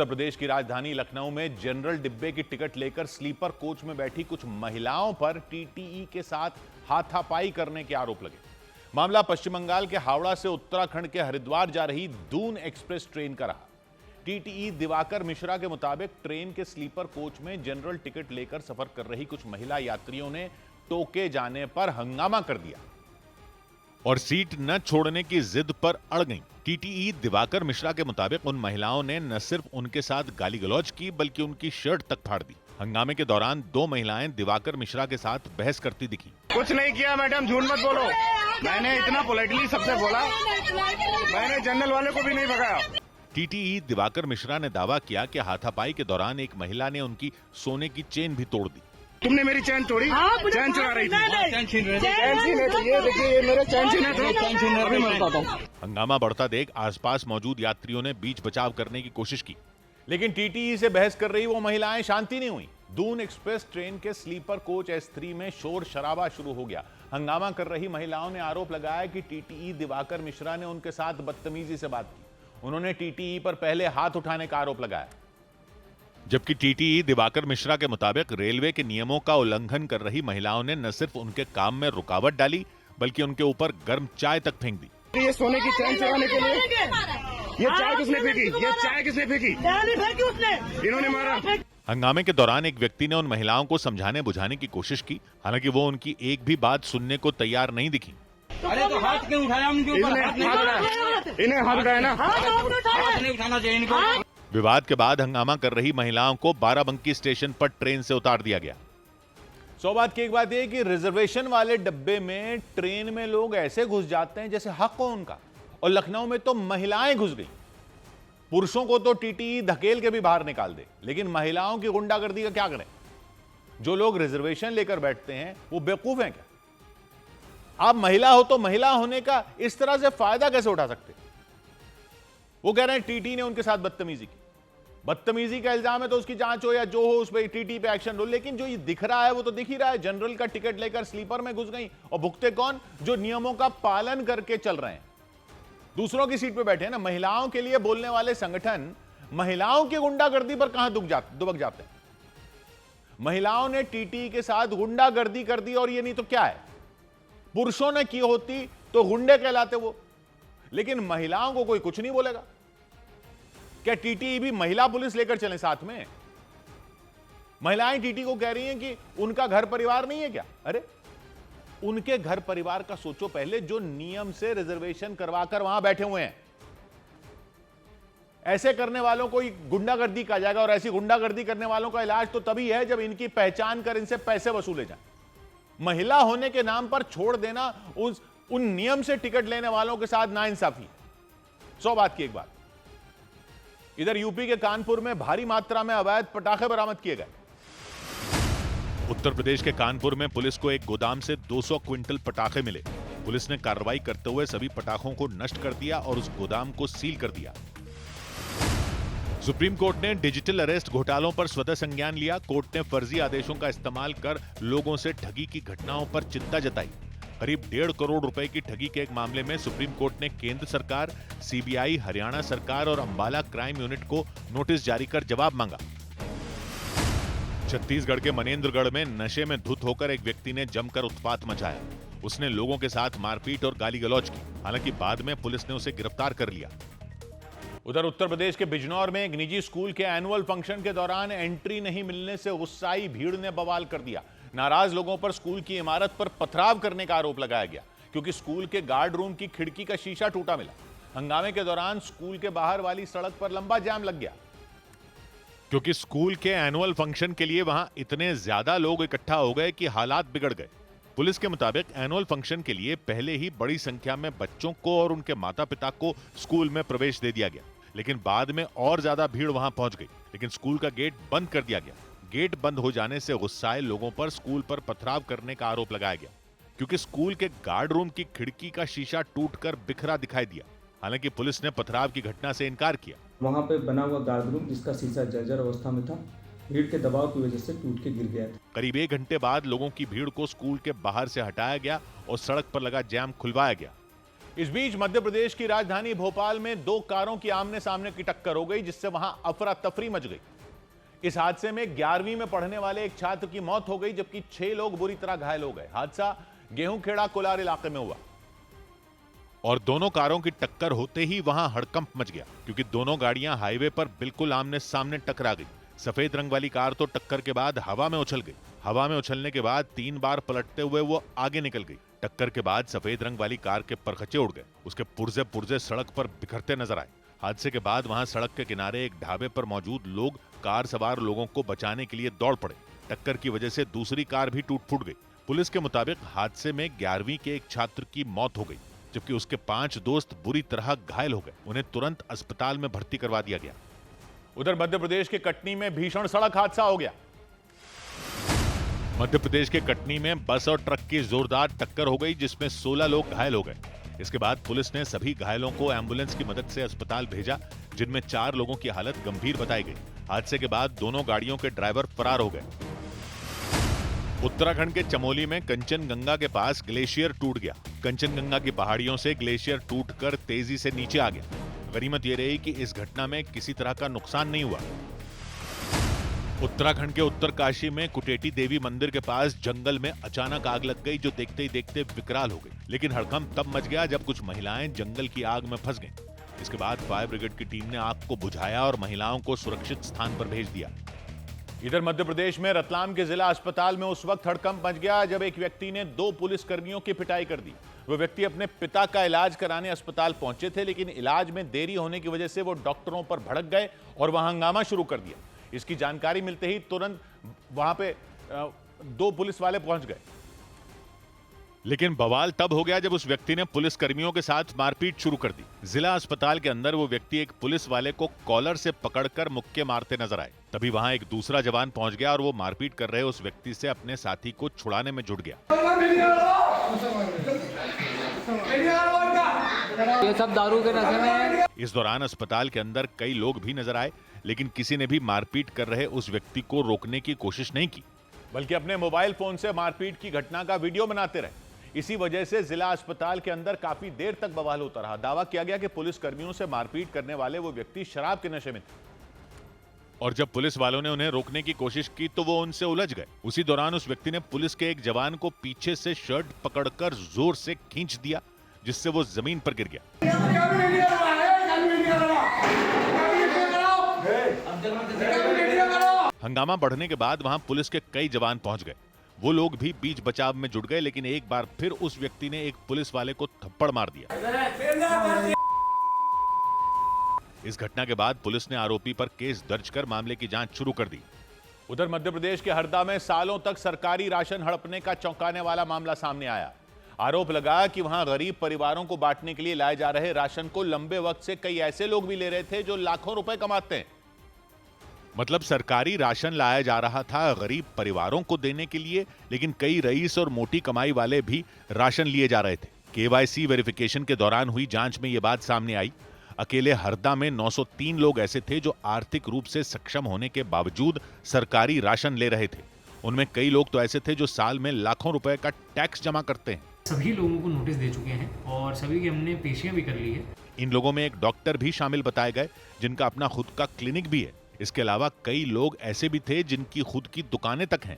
उत्तर प्रदेश की राजधानी लखनऊ में जनरल डिब्बे की टिकट लेकर स्लीपर कोच में बैठी कुछ महिलाओं पर टीटीई के साथ हाथापाई करने के आरोप लगे। मामला पश्चिम बंगाल के हावड़ा से उत्तराखंड के हरिद्वार जा रही दून एक्सप्रेस ट्रेन का रहा। टीटीई दिवाकर मिश्रा के मुताबिक ट्रेन के स्लीपर कोच में जनरल टिकट लेकर सफर कर रही कुछ महिला यात्रियों ने टोके जाने पर हंगामा कर दिया और सीट न छोड़ने की जिद पर अड़ गईं। टीटीई दिवाकर मिश्रा के मुताबिक उन महिलाओं ने न सिर्फ उनके साथ गाली गलौज की बल्कि उनकी शर्ट तक फाड़ दी। हंगामे के दौरान दो महिलाएं दिवाकर मिश्रा के साथ बहस करती दिखी। कुछ नहीं किया मैडम, झूठ मत बोलो। मैंने इतना पोलाइटली सबसे बोला, मैंने जनरल वाले को भी नहीं भगाया। टीटीई दिवाकर मिश्रा ने दावा किया कि हाथापाई के दौरान एक महिला ने उनकी सोने की चेन भी तोड़ दी। तुमने मेरी चैन तोड़ी? चैन चुरा रही थी। चैन छीन रहे थे। ये देखिए, ये मेरे चैन छीने थे। अभी मैं बताता हूं। हंगामा बढ़ता देख आसपास मौजूद यात्रियों ने बीच बचाव करने की कोशिश की, लेकिन टीटीई से बहस कर रही वो महिलाएं शांति नहीं हुई। दून एक्सप्रेस ट्रेन के स्लीपर कोच S3 में शोर शराबा शुरू हो गया। हंगामा कर रही महिलाओं ने आरोप लगाया कि टीटीई दिवाकर मिश्रा ने उनके साथ बदतमीजी से बात की। उन्होंने टीटीई पर पहले हाथ उठाने का आरोप लगाया, जबकि टीटीई दिवाकर मिश्रा के मुताबिक रेलवे के नियमों का उल्लंघन कर रही महिलाओं ने न सिर्फ उनके काम में रुकावट डाली बल्कि उनके ऊपर गर्म चाय तक फेंक दी। ये सोने की चैन चुराने के लिए ये चाय किसने फेंकी? ये चाय किसने फेंकी? इन्होंने मारा। हंगामे के दौरान एक व्यक्ति ने उन महिलाओं को समझाने बुझाने की कोशिश की, हालांकि वो उनकी एक भी बात सुनने को तैयार नहीं दिखी। अरे तो हाथ क्यों उठाया? इन्हें हाथ उठाया ना, हाथ नहीं उठाना चाहिए इनको। विवाद के बाद हंगामा कर रही महिलाओं को बाराबंकी स्टेशन पर ट्रेन से उतार दिया गया। सौभाग्य की एक बात यह कि रिजर्वेशन वाले डब्बे में ट्रेन में लोग ऐसे घुस जाते हैं जैसे हक हो उनका, और लखनऊ में तो महिलाएं घुस गई। पुरुषों को तो टीटीई धकेल के भी बाहर निकाल दे, लेकिन महिलाओं की गुंडागर्दी का क्या करें? जो लोग रिजर्वेशन लेकर बैठते हैं वो बेवकूफ हैं क्या? आप महिला हो तो महिला होने का इस तरह से फायदा कैसे उठा सकते? वो कह रहे हैं टीटी ने उनके साथ बदतमीजी की। बदतमीजी का इल्जाम है तो उसकी जांच हो या जो हो, उस पर टीटी पे एक्शन लो। लेकिन जो ये दिख रहा है वो तो दिख ही रहा है। जनरल का टिकट लेकर स्लीपर में घुस गई, और भुगते कौन? जो नियमों का पालन करके चल रहे हैं, दूसरों की सीट पे बैठे हैं ना। महिलाओं के लिए बोलने वाले संगठन महिलाओं की गुंडागर्दी पर कहां दुबक जाते हैं? महिलाओं ने टीटी के साथ गुंडागर्दी कर दी, और ये नहीं तो क्या है? पुरुषों ने की होती तो गुंडे कहलाते वो, लेकिन महिलाओं को कोई कुछ नहीं बोलेगा। क्या टीटी भी महिला पुलिस लेकर चले साथ में? महिलाएं टीटी को कह रही हैं कि उनका घर परिवार नहीं है क्या? अरे उनके घर परिवार का सोचो पहले, जो नियम से रिजर्वेशन करवाकर वहां बैठे हुए हैं। ऐसे करने वालों को गुंडागर्दी कहा जाएगा, और ऐसी गुंडागर्दी करने वालों का इलाज तो तभी है जब इनकी पहचान कर इनसे पैसे वसूले जाएं। महिला होने के नाम पर छोड़ देना उन नियम से टिकट लेने वालों के साथ नाइंसाफी। 100 बात की एक बात। इधर यूपी के कानपुर में भारी मात्रा में अवैध पटाखे बरामद किए गए। उत्तर प्रदेश के कानपुर में पुलिस को एक गोदाम से 200 क्विंटल पटाखे मिले। पुलिस ने कार्रवाई करते हुए सभी पटाखों को नष्ट कर दिया और उस गोदाम को सील कर दिया। सुप्रीम कोर्ट ने डिजिटल अरेस्ट घोटालों पर स्वतः संज्ञान लिया। कोर्ट ने फर्जी आदेशों का इस्तेमाल कर लोगों से ठगी की घटनाओं पर चिंता जताई। करीब 1.5 करोड़ रुपए की ठगी के एक मामले में सुप्रीम कोर्ट ने केंद्र सरकार, सीबीआई, हरियाणा सरकार और अंबाला क्राइम यूनिट को नोटिस जारी कर जवाब मांगा। छत्तीसगढ़ के मनेन्द्रगढ़ में नशे में धुत होकर एक व्यक्ति ने जमकर उत्पात मचाया। उसने लोगों के साथ मारपीट और गाली गलौज की। हालांकि बाद में पुलिस ने उसे गिरफ्तार कर लिया। उधर उत्तर प्रदेश के बिजनौर में एक निजी स्कूल के एनुअल फंक्शन के दौरान एंट्री नहीं मिलने से गुस्साई भीड़ ने बवाल कर दिया। नाराज लोगों पर स्कूल की इमारत पर पथराव करने का आरोप लगाया गया, क्योंकि स्कूल के गार्ड रूम की खिड़की का शीशा टूटा मिला। हंगामे के दौरान स्कूल के बाहर वाली सड़क पर लंबा जाम लग गया, क्योंकि स्कूल के एनुअल फंक्शन के लिए वहां इतने ज्यादा लोग इकट्ठा हो गए कि हालात बिगड़ गए। पुलिस के मुताबिक एनुअल फंक्शन के लिए पहले ही बड़ी संख्या में बच्चों को और उनके माता पिता को स्कूल में प्रवेश दे दिया गया, लेकिन बाद में और ज्यादा भीड़ वहां पहुंच गई। लेकिन स्कूल का गेट बंद कर दिया गया। गेट बंद हो जाने से गुस्साए लोगों पर स्कूल पर पथराव करने का आरोप लगाया गया, क्योंकि स्कूल के गार्ड रूम की खिड़की का शीशा टूटकर बिखरा दिखाई दिया। हालांकि पुलिस ने पथराव की घटना से इनकार किया। वहां पे बना हुआ गार्ड रूम जिसका शीशा जर्जर अवस्था में था, भीड़ के दबाव की वजह से टूट के गिर गया था। करीब 1 घंटे बाद लोगों की भीड़ को स्कूल के बाहर से हटाया गया और सड़क पर लगा जैम खुलवाया गया। इस बीच मध्य प्रदेश की राजधानी भोपाल में दो कारों की आमने सामने की टक्कर हो गई, जिससे वहां अफरा तफरी मच गई। इस हादसे में 11वीं में पढ़ने वाले एक छात्र की मौत हो गई, जबकि 6 लोग बुरी तरह घायल हो गए। हादसा गेहूंखेड़ा कोलार इलाके में हुआ और दोनों कारों की टक्कर होते ही वहां हड़कंप मच गया, क्योंकि दोनों गाड़ियां हाईवे पर बिल्कुल आमने सामने टकरा गई। सफेद रंग वाली कार तो टक्कर के बाद हवा में उछल गई। हवा में उछलने के बाद 3 बार पलटते हुए वो आगे निकल गई। टक्कर के बाद सफेद रंग वाली कार के परखचे उड़ गए, उसके पुर्जे पुर्जे सड़क पर बिखरते नजर आए। हादसे के बाद वहां सड़क के किनारे एक ढाबे पर मौजूद लोग कार सवार लोगों को बचाने के लिए दौड़ पड़े। टक्कर की वजह से दूसरी कार भी टूट फूट गई। पुलिस के मुताबिक हादसे में 11वीं के एक छात्र की मौत हो गई, जबकि उसके 5 दोस्त बुरी तरह घायल हो गए। उन्हें तुरंत अस्पताल में भर्ती करवा दिया गया। उधर मध्य प्रदेश के कटनी में भीषण सड़क हादसा हो गया। मध्य प्रदेश के कटनी में बस और ट्रक की जोरदार टक्कर हो गई, जिसमें 16 लोग घायल हो गए। इसके बाद पुलिस ने सभी घायलों को एम्बुलेंस की मदद से अस्पताल भेजा, जिनमें 4 लोगों की हालत गंभीर बताई गई। हादसे के बाद दोनों गाड़ियों के ड्राइवर फरार हो गए। उत्तराखंड के चमोली में कंचनगंगा के पास ग्लेशियर टूट गया। कंचनगंगा की पहाड़ियों से ग्लेशियर टूटकर तेजी से नीचे आ गया। गनीमत यह रही कि इस घटना में किसी तरह का नुकसान नहीं हुआ। उत्तराखंड के उत्तरकाशी में कुटेटी देवी मंदिर के पास जंगल में अचानक आग लग गई, जो देखते ही देखते विकराल हो गई। लेकिन हड़कंप तब मच गया जब कुछ महिलाएं जंगल की आग में फंस गईं। इसके बाद फायर ब्रिगेड की टीम ने आग को बुझाया और महिलाओं को सुरक्षित स्थान पर भेज दिया। इधर मध्य प्रदेश में रतलाम के जिला अस्पताल में उस वक्त हड़कंप मच गया जब एक व्यक्ति ने 2 पुलिस कर्मियों की पिटाई कर दी। वो व्यक्ति अपने पिता का इलाज कराने अस्पताल पहुंचे थे, लेकिन इलाज में देरी होने की वजह से वो डॉक्टरों पर भड़क गए और वहां हंगामा शुरू कर दिया। इसकी जानकारी मिलते ही तुरंत वहां पे 2 पुलिस वाले पहुंच गए, लेकिन बवाल तब हो गया जब उस व्यक्ति ने पुलिस कर्मियों के साथ मारपीट शुरू कर दी। जिला अस्पताल के अंदर वो व्यक्ति एक पुलिस वाले को कॉलर से पकड़कर मुक्के मारते नजर आए। तभी वहां एक दूसरा जवान पहुंच गया और वो मारपीट कर रहे उस व्यक्ति से अपने साथी को छुड़ाने में जुट गया। ये सब दारू के नशे में है। इस दौरान अस्पताल के अंदर कई लोग भी नजर आए, लेकिन किसी ने भी मारपीट कर रहे उस व्यक्ति को रोकने की कोशिश नहीं की, बल्कि अपने मोबाइल फोन से मारपीट की घटना का वीडियो बनाते रहे। इसी वजह से जिला अस्पताल के अंदर काफी देर तक बवाल होता रहा। दावा किया गया कि पुलिस कर्मियों से मारपीट करने वाले वो व्यक्ति शराब के नशे में थे और जब पुलिस वालों ने उन्हें रोकने की कोशिश की तो वो उनसे उलझ गए। उसी दौरान उस व्यक्ति ने पुलिस के एक जवान को पीछे से शर्ट पकड़कर जोर से खींच दिया, जिससे वो जमीन पर गिर गया। हंगामा बढ़ने के बाद वहां पुलिस के कई जवान पहुंच गए। वो लोग भी बीच बचाव में जुट गए, लेकिन एक बार फिर उस व्यक्ति ने एक पुलिस वाले को थप्पड़ मार दिया। इस घटना के बाद पुलिस ने आरोपी पर केस दर्ज कर मामले की जांच शुरू कर दी। उधर मध्य प्रदेश के हरदा में सालों तक सरकारी राशन हड़पने का चौंकाने वाला मामला सामने आया। आरोप लगा कि वहां गरीब परिवारों को बांटने के लिए लाए जा रहे राशन को लंबे वक्त से कई ऐसे लोग भी ले रहे थे जो लाखों रुपए कमाते हैं। मतलब सरकारी राशन लाया जा रहा था गरीब परिवारों को देने के लिए, लेकिन कई रईस और मोटी कमाई वाले भी राशन लिए जा रहे थे। केवाईसी वेरिफिकेशन के दौरान हुई जांच में यह बात सामने आई। अकेले हरदा में 903 लोग ऐसे थे जो आर्थिक रूप से सक्षम होने के बावजूद सरकारी राशन ले रहे थे। उनमें कई लोग तो ऐसे थे जो साल में लाखों रुपए का टैक्स जमा करते हैं। सभी लोगों को नोटिस दे चुके हैं और सभी की हमने पेशियां भी कर ली है। इन लोगों में एक डॉक्टर भी शामिल बताए गए, जिनका अपना खुद का क्लिनिक भी है। इसके अलावा कई लोग ऐसे भी थे जिनकी खुद की दुकानें तक हैं।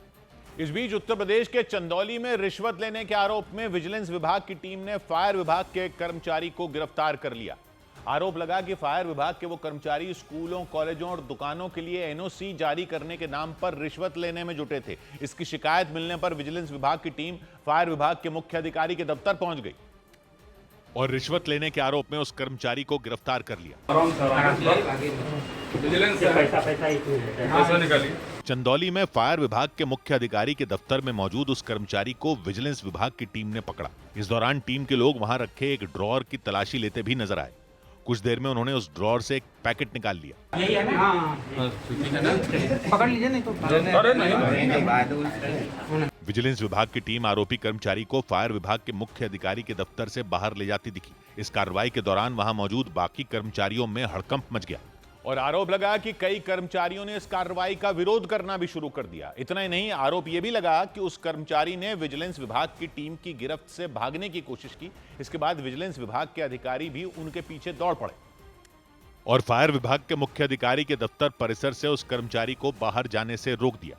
इस बीच उत्तर प्रदेश के चंदौली में रिश्वत लेने के आरोप में विजिलेंस विभाग की टीम ने फायर विभाग के एक कर्मचारी को गिरफ्तार कर लिया। आरोप लगा कि फायर विभाग के वो कर्मचारी स्कूलों, कॉलेजों और दुकानों के लिए एनओसी जारी करने के नाम पर रिश्वत लेने में जुटे थे। इसकी शिकायत मिलने पर विजिलेंस विभाग की टीम फायर विभाग के मुख्य अधिकारी के दफ्तर पहुंच गई और रिश्वत लेने के आरोप में उस कर्मचारी को गिरफ्तार कर लिया। चंदौली में फायर विभाग के मुख्य अधिकारी के दफ्तर में मौजूद उस कर्मचारी को विजिलेंस विभाग की टीम ने पकड़ा। इस दौरान टीम के लोग वहां रखे एक ड्रॉअर की तलाशी लेते भी नजर आए। कुछ देर में उन्होंने उस ड्रॉअर से एक पैकेट निकाल लिया। यही है ना? पकड़ लीजिए नहीं तो। विजिलेंस विभाग की टीम आरोपी कर्मचारी को फायर विभाग के मुख्य अधिकारी के दफ्तर से बाहर ले जाती दिखी। इस कार्रवाई के दौरान वहां मौजूद बाकी कर्मचारियों में हड़कंप मच गया। और आरोप लगा कि कई कर्मचारियों ने इस कार्रवाई का विरोध करना भी शुरू कर दिया। इतना ही नहीं, आरोप यह भी लगा कि उस कर्मचारी ने विजिलेंस विभाग की टीम की गिरफ्त से भागने की कोशिश की। इसके बाद विजिलेंस विभाग के अधिकारी भी उनके पीछे दौड़ पड़े और फायर विभाग के मुख्य अधिकारी के दफ्तर परिसर से उस कर्मचारी को बाहर जाने से रोक दिया।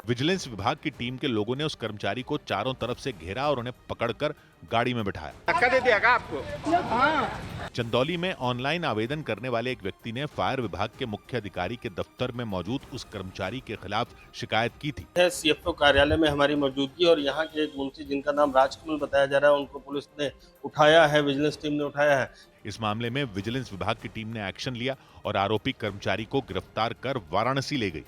विजिलेंस विभाग की टीम के लोगों ने उस कर्मचारी को चारों तरफ से घेरा और उन्हें पकड़कर गाड़ी में बिठाया। धक्का दे दिया क्या आपको? चंदौली में ऑनलाइन आवेदन करने वाले एक व्यक्ति ने फायर विभाग के मुख्य अधिकारी के दफ्तर में मौजूद उस कर्मचारी के खिलाफ शिकायत की थी। सीएफओ कार्यालय में हमारी मौजूदगी और यहाँ के एक मुंशी जिनका नाम राजकमल बताया जा रहा है, उनको पुलिस ने उठाया है, विजिलेंस टीम ने उठाया है। इस मामले में विजिलेंस विभाग की टीम ने एक्शन लिया और आरोपी कर्मचारी को गिरफ्तार कर वाराणसी ले गई।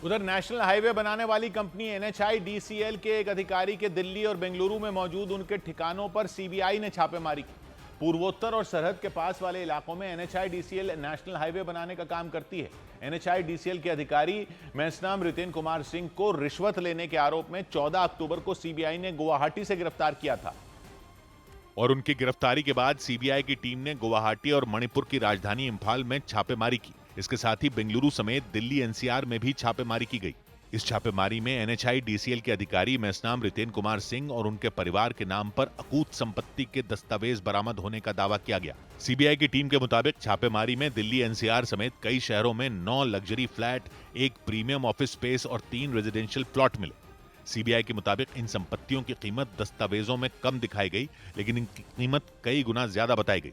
उधर नेशनल हाईवे बनाने वाली कंपनी NHIDCL के एक अधिकारी के दिल्ली और बेंगलुरु में मौजूद उनके ठिकानों पर सीबीआई ने छापेमारी की। पूर्वोत्तर और सरहद के पास वाले इलाकों में NHIDCL नेशनल हाईवे बनाने का काम करती है। NHIDCL के अधिकारी मैसनाम रितेन कुमार सिंह को रिश्वत लेने के आरोप में 14 अक्टूबर को सीबीआई ने गुवाहाटी से गिरफ्तार किया था और उनकी गिरफ्तारी के बाद सीबीआई की टीम ने गुवाहाटी और मणिपुर की राजधानी इंफाल में छापेमारी की। इसके साथ ही बेंगलुरु समेत दिल्ली NCR में भी छापेमारी की गई। इस छापेमारी में NHIDCL के अधिकारी मैसनाम रितेन कुमार सिंह और उनके परिवार के नाम पर अकूत संपत्ति के दस्तावेज बरामद होने का दावा किया गया। सीबीआई की टीम के मुताबिक छापेमारी में दिल्ली NCR समेत कई शहरों में 9 luxury flat, 1 premium office space और 3 रेजिडेंशियल प्लॉट मिले। सीबीआई के मुताबिक इन संपत्तियों की कीमत दस्तावेजों में कम दिखाई गई, लेकिन इनकी कीमत कई गुना ज्यादा बताई गई।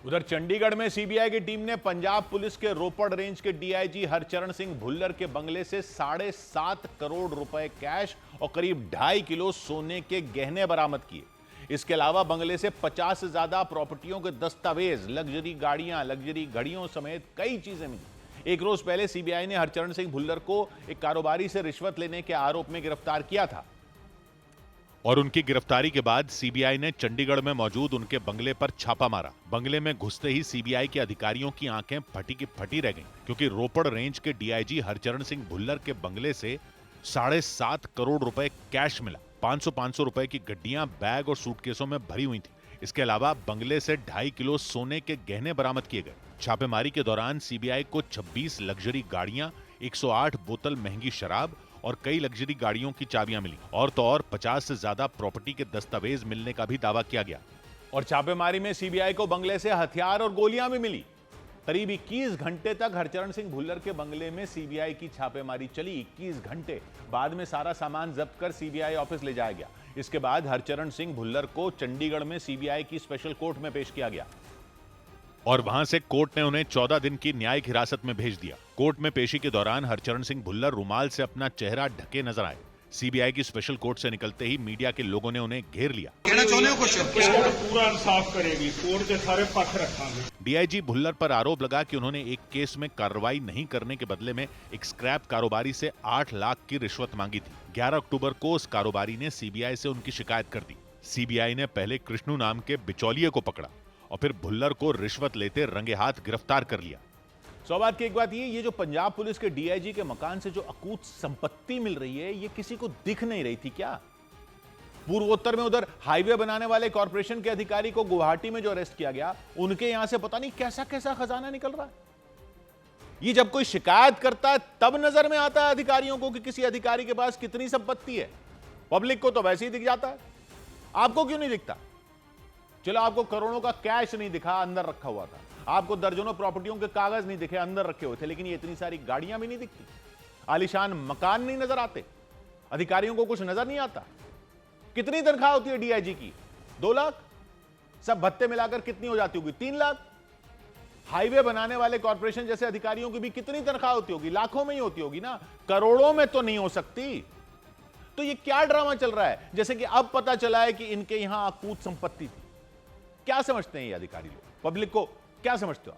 उधर चंडीगढ़ में सीबीआई की टीम ने पंजाब पुलिस के रोपड़ रेंज के डीआईजी हरचरण सिंह भुल्लर के बंगले से 7.5 करोड़ रुपए कैश और करीब 2.5 किलो सोने के गहने बरामद किए। इसके अलावा बंगले से 50 से ज्यादा प्रॉपर्टियों के दस्तावेज, लग्जरी गाड़ियां, लग्जरी घड़ियों समेत कई चीजें मिली। एक रोज पहले सीबीआई ने हरचरण सिंह भुल्लर को एक कारोबारी से रिश्वत लेने के आरोप में गिरफ्तार किया था और उनकी गिरफ्तारी के बाद सीबीआई ने चंडीगढ़ में मौजूद उनके बंगले पर छापा मारा। बंगले में घुसते ही सीबीआई के अधिकारियों की आंखें फटी की फटी रह गईं, क्योंकि रोपड़ रेंज के डीआईजी हरचरण सिंह भुल्लर के बंगले से 7.5 करोड़ रुपए कैश मिला। 500 रुपए की गड्डियां, बैग और सूटकेसों में भरी हुई थी। इसके अलावा बंगले से 2.5 किलो सोने के गहने बरामद किए गए। छापेमारी के दौरान सीबीआई को 26 लग्जरी गाड़ियां, 108 बोतल महंगी शराब और कई लग्जरी गाड़ियों की चाबियां मिली और तो और 50 से ज्यादा प्रॉपर्टी के दस्तावेज मिलने का भी दावा किया गया। और छापेमारी में सीबीआई को बंगले से हथियार और गोलियां भी मिली। करीब 21 घंटे तक हरचरण सिंह भुल्लर के बंगले में सीबीआई की छापेमारी चली। 21 घंटे बाद में सारा सामान जब्त कर सीबीआई ऑफिस ले जाया गया। इसके बाद हरचरण सिंह भुल्लर को चंडीगढ़ में सीबीआई की स्पेशल कोर्ट में पेश किया गया और वहां से कोर्ट ने उन्हें 14 दिन की न्यायिक हिरासत में भेज दिया। कोर्ट में पेशी के दौरान हरचरण सिंह भुल्लर रुमाल से अपना चेहरा ढके नजर आए। सीबीआई की स्पेशल कोर्ट से निकलते ही मीडिया के लोगों ने उन्हें घेर लिया। पूरा इंसाफ करेगी, कोर्ट के सारे पक्ष रखेंगे। डीआईजी भुल्लर पर आरोप लगा कि उन्होंने एक केस में कार्रवाई नहीं करने के बदले में एक स्क्रैप कारोबारी से 8 लाख की रिश्वत मांगी थी। 11 अक्टूबर को उस कारोबारी ने सीबीआई से उनकी शिकायत कर दी। सीबीआई ने पहले कृष्णु नाम के बिचौलिए को पकड़ा और फिर भुल्लर को रिश्वत लेते रंगे हाथ गिरफ्तार कर लिया। सौभाग्य की एक बात ये जो पंजाब पुलिस के डीआईजी के मकान से जो अकूत संपत्ति मिल रही है, ये किसी को दिख नहीं रही थी क्या? पूर्वोत्तर में उधर हाईवे बनाने वाले कॉर्पोरेशन के अधिकारी को गुवाहाटी में जो अरेस्ट किया गया, उनके यहां से पता नहीं कैसा कैसा खजाना निकल रहा है। ये जब कोई शिकायत करता है तब नजर में आता है अधिकारियों को कि किसी अधिकारी के पास कितनी संपत्ति है। पब्लिक को तो वैसे ही दिख जाता है, आपको क्यों नहीं दिखता? चलो, आपको करोड़ों का कैश नहीं दिखा, अंदर रखा हुआ था। आपको दर्जनों प्रॉपर्टियों के कागज नहीं दिखे, अंदर रखे हुए थे। लेकिन ये इतनी सारी गाड़ियां भी नहीं दिखती, आलीशान मकान नहीं नजर आते, अधिकारियों को कुछ नजर नहीं आता। कितनी तनख्वाह होती है डीआईजी की? 2 लाख। सब भत्ते मिलाकर कितनी हो जाती होगी? 3 लाख। हाईवे बनाने वाले कॉर्पोरेशन जैसे अधिकारियों की भी कितनी तनख्वाह होती होगी? लाखों में ही होती होगी ना, करोड़ों में तो नहीं हो सकती। तो ये क्या ड्रामा चल रहा है? जैसे कि अब पता चला है कि इनके यहां अकूत संपत्ति थी। क्या समझते हैं ये अधिकारी लोग? पब्लिक को क्या समझते हो?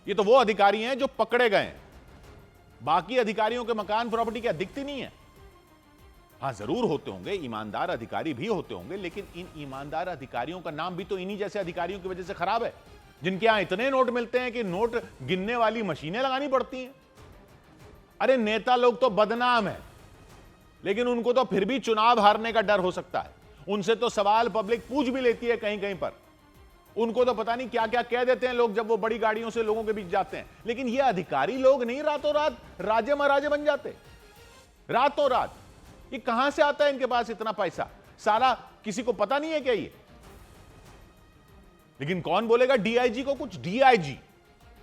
ये तो वो अधिकारी हैं जो पकड़े गए हैं। बाकी अधिकारियों के मकान प्रॉपर्टी क्या दिखती नहीं है? हां, जरूर होते होंगे, ईमानदार अधिकारी भी होते होंगे, लेकिन इन ईमानदार अधिकारियों का नाम भी तो इन्हीं जैसे अधिकारियों की वजह से खराब है, जिनके यहां इतने नोट मिलते हैं कि नोट गिनने वाली मशीनें लगानी पड़ती हैं। अरे नेता लोग तो बदनाम है, लेकिन उनको तो फिर भी चुनाव हारने का डर हो सकता है। उनसे तो सवाल पब्लिक पूछ भी लेती है कहीं कहीं पर। उनको तो पता नहीं क्या क्या कह देते हैं लोग जब वो बड़ी गाड़ियों से लोगों के बीच जाते हैं। लेकिन ये अधिकारी लोग नहीं रातों रात राजे महाराजे बन जाते, रातों रात। ये कहां से आता है इनके पास इतना पैसा? सारा किसी को पता नहीं है क्या ये? लेकिन कौन बोलेगा डीआईजी को कुछ? डीआईजी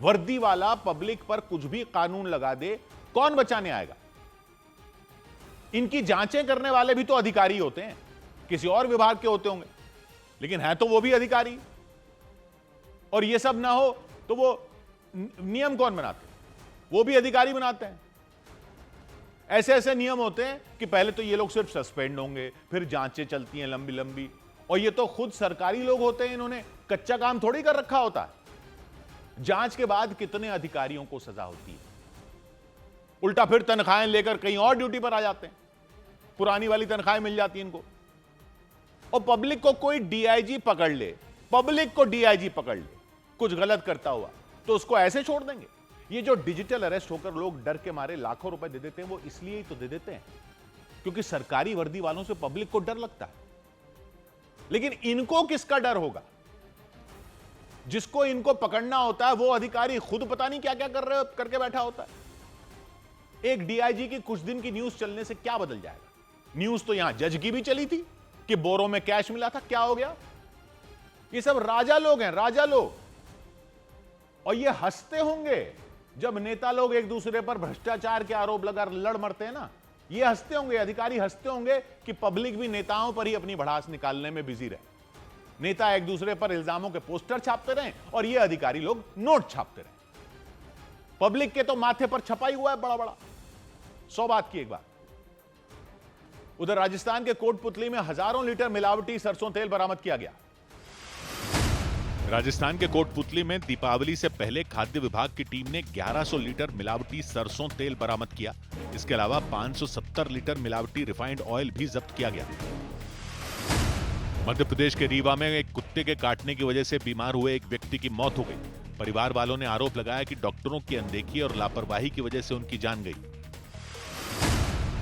वर्दी वाला पब्लिक पर कुछ भी कानून लगा दे, कौन बचाने आएगा? इनकी जांचें करने वाले भी तो अधिकारी होते हैं, किसी और विभाग के होते होंगे, लेकिन है तो वो भी अधिकारी। और ये सब ना हो तो वो नियम कौन बनाते? वो भी अधिकारी बनाते हैं। ऐसे ऐसे नियम होते हैं कि पहले तो ये लोग सिर्फ सस्पेंड होंगे, फिर जांचें चलती हैं लंबी लंबी, और ये तो खुद सरकारी लोग होते हैं, इन्होंने कच्चा काम थोड़ी कर रखा होता है। जांच के बाद कितने अधिकारियों को सजा होती है, उल्टा फिर तनख्वाहें लेकर कहीं और ड्यूटी पर आ जाते हैं, पुरानी वाली तनख्वाहें मिल जाती हैं इनको। और पब्लिक को कोई डीआईजी पकड़ ले, पब्लिक को डीआईजी पकड़ ले कुछ गलत करता हुआ, तो उसको ऐसे छोड़ देंगे? ये जो डिजिटल अरेस्ट होकर लोग डर के मारे लाखों रुपए दे देते हैं, वो इसलिए ही तो दे देते हैं क्योंकि सरकारी वर्दी वालों से पब्लिक को डर लगता है। लेकिन इनको किसका डर होगा? जिसको इनको पकड़ना होता है वो अधिकारी खुद पता नहीं क्या क्या करके बैठा होता है। एक डीआईजी की कुछ दिन की न्यूज चलने से क्या बदल जाएगा? न्यूज तो यहां जज की भी चली थी कि बोरों में कैश मिला था, क्या हो गया? ये सब राजा लोग हैं, राजा लोग। और ये हंसते होंगे जब नेता लोग एक दूसरे पर भ्रष्टाचार के आरोप लगा लड़ मरते हैं ना, ये हंसते होंगे, अधिकारी हंसते होंगे कि पब्लिक भी नेताओं पर ही अपनी भड़ास निकालने में बिजी रहे। नेता एक दूसरे पर इल्जामों के पोस्टर छापते रहे और ये अधिकारी लोग नोट छापते रहे। पब्लिक के तो माथे पर छपा ही हुआ है बड़ा बड़ा। 100 बात की एक बात। उधर राजस्थान के कोटपुतली में हजारों लीटर मिलावटी सरसों तेल बरामद किया गया। राजस्थान के कोटपुतली में दीपावली से पहले खाद्य विभाग की टीम ने 1100 लीटर मिलावटी सरसों तेल बरामद किया। इसके अलावा 570 लीटर मिलावटी रिफाइंड ऑयल भी जब्त किया गया। मध्य प्रदेश के रीवा में एक कुत्ते के काटने की वजह से बीमार हुए एक व्यक्ति की मौत हो गई। परिवार वालों ने आरोप लगाया कि डॉक्टरों की अनदेखी और लापरवाही की वजह से उनकी जान गई।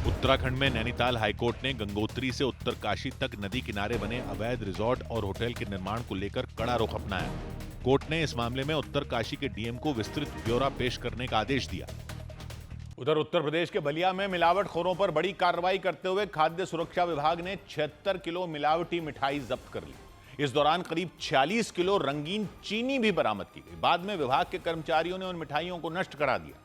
उत्तराखंड में नैनीताल हाईकोर्ट ने गंगोत्री से उत्तरकाशी तक नदी किनारे बने अवैध रिजॉर्ट और होटल के निर्माण को लेकर कड़ा रुख अपनाया। कोर्ट ने इस मामले में उत्तरकाशी के डीएम को विस्तृत ब्यौरा पेश करने का आदेश दिया। उधर उत्तर प्रदेश के बलिया में मिलावटखोरों पर बड़ी कार्रवाई करते हुए खाद्य सुरक्षा विभाग ने 76 किलो मिलावटी मिठाई जब्त कर ली। इस दौरान करीब 46 किलो रंगीन चीनी भी बरामद की गई। बाद में विभाग के कर्मचारियों ने उन मिठाइयों को नष्ट करा दिया।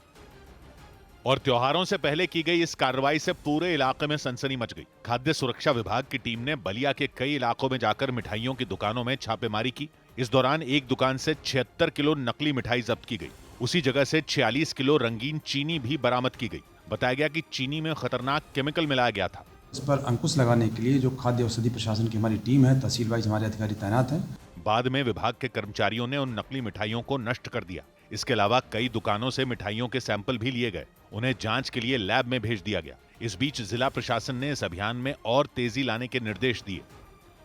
और त्योहारों से पहले की गई इस कार्रवाई से पूरे इलाके में सनसनी मच गई। खाद्य सुरक्षा विभाग की टीम ने बलिया के कई इलाकों में जाकर मिठाइयों की दुकानों में छापेमारी की। इस दौरान एक दुकान से 76 किलो नकली मिठाई जब्त की गई। उसी जगह से 46 किलो रंगीन चीनी भी बरामद की गई। बताया गया कि चीनी में खतरनाक केमिकल मिलाया गया था। इस पर अंकुश लगाने के लिए जो खाद्य औषधि प्रशासन की हमारी टीम है, तहसील वाइज हमारे अधिकारी तैनात हैं। बाद में विभाग के कर्मचारियों ने उन नकली मिठाइयों को नष्ट कर दिया। इसके अलावा कई दुकानों से मिठाइयों के सैंपल भी लिए गए। उन्हें जांच के लिए लैब में भेज दिया गया। इस बीच जिला प्रशासन ने इस अभियान में और तेजी लाने के निर्देश दिए।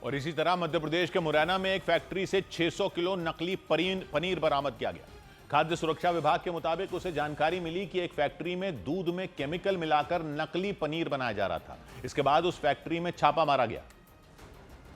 और इसी तरह मध्य प्रदेश के मुरैना में एक फैक्ट्री से 600 किलो नकली पनीर बरामद किया गया। खाद्य सुरक्षा विभाग के मुताबिक उसे जानकारी मिली कि एक फैक्ट्री में दूध में केमिकल मिलाकर नकली पनीर बनाया जा रहा था। इसके बाद उस फैक्ट्री में छापा मारा गया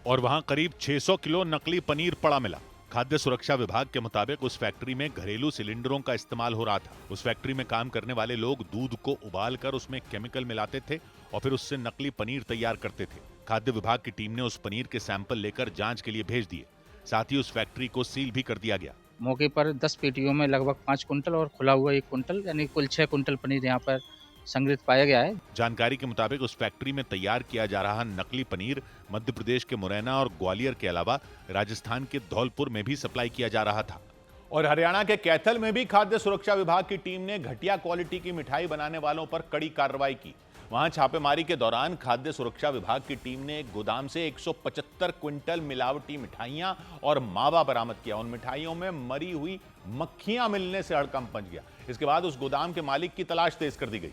और वहां करीब 600 किलो नकली पनीर पड़ा मिला। खाद्य सुरक्षा विभाग के मुताबिक उस फैक्ट्री में घरेलू सिलेंडरों का इस्तेमाल हो रहा था। उस फैक्ट्री में काम करने वाले लोग दूध को उबालकर उसमें केमिकल मिलाते थे और फिर उससे नकली पनीर तैयार करते थे। खाद्य विभाग की टीम ने उस पनीर के सैंपल लेकर जांच के लिए भेज दिए। साथ ही उस फैक्ट्री को सील भी कर दिया गया। मौके पर 10 पेटियों में लगभग 5 कुंटल और खुला हुआ 1 कुंटल यानी कुल 6 कुंटल पनीर यहाँ पर संग्रहित पाया गया है। जानकारी के मुताबिक उस फैक्ट्री में तैयार किया जा रहा नकली पनीर मध्य प्रदेश के मुरैना और ग्वालियर के अलावा राजस्थान के धौलपुर में भी सप्लाई किया जा रहा था। और हरियाणा के कैथल में भी खाद्य सुरक्षा विभाग की टीम ने घटिया क्वालिटी की मिठाई बनाने वालों पर कड़ी कार्रवाई की। वहां छापेमारी के दौरान खाद्य सुरक्षा विभाग की टीम ने एक गोदाम से 175 क्विंटल मिलावटी मिठाइयां और मावा बरामद किया। उन मिठाइयों में मरी हुई मक्खियां मिलने से हड़कंप मच गया। इसके बाद उस गोदाम के मालिक की तलाश तेज कर दी गई,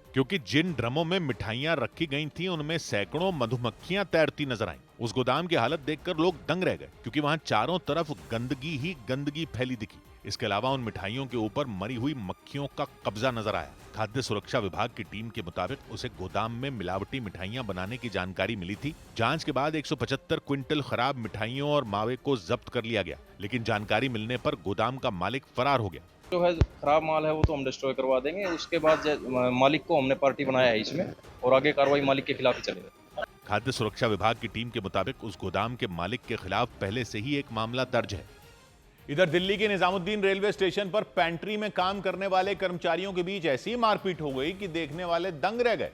क्योंकि जिन ड्रमों में मिठाइयां रखी गई थीं उनमें सैकड़ों मधुमक्खियां तैरती नजर आईं। उस गोदाम की हालत देखकर लोग दंग रह गए, क्योंकि वहां चारों तरफ गंदगी ही गंदगी फैली दिखी। इसके अलावा उन मिठाइयों के ऊपर मरी हुई मक्खियों का कब्जा नजर आया। खाद्य सुरक्षा विभाग की टीम के मुताबिक उसे गोदाम में मिलावटी मिठाइयां बनाने की जानकारी मिली थी। जांच के बाद 175 क्विंटल खराब मिठाइयों और मावे को जब्त कर लिया गया, लेकिन जानकारी मिलने पर गोदाम का मालिक फरार हो गया। जो है खराब माल है वो तो हम डिस्ट्रॉय करवा देंगे। उसके बाद मालिक को हमने पार्टी बनाया है इसमें, और आगे कार्रवाई मालिक के खिलाफ ही चलेगी। खाद्य सुरक्षा विभाग की टीम के मुताबिक उस गोदाम के मालिक के खिलाफ पहले से ही एक मामला दर्ज है। इधर दिल्ली के निजामुद्दीन रेलवे स्टेशन पर पेंट्री में काम करने वाले कर्मचारियों के बीच ऐसी मारपीट हो गई कि देखने वाले दंग रह गए।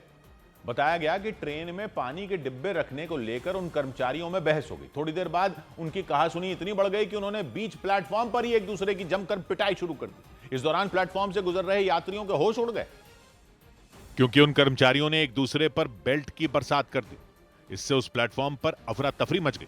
बताया गया कि ट्रेन में पानी के डिब्बे रखने को लेकर उन कर्मचारियों में बहस हो गई। थोड़ी देर बाद उनकी कहासुनी इतनी बढ़ गई कि उन्होंने बीच प्लेटफॉर्म पर ही एक दूसरे की जमकर पिटाई शुरू कर दी। इस दौरान प्लेटफॉर्म से गुजर रहे यात्रियों के होश उड़ गए, क्योंकि उन कर्मचारियों ने एक दूसरे पर बेल्ट की बरसात कर दी। इससे उस प्लेटफॉर्म पर अफरा तफरी मच गई।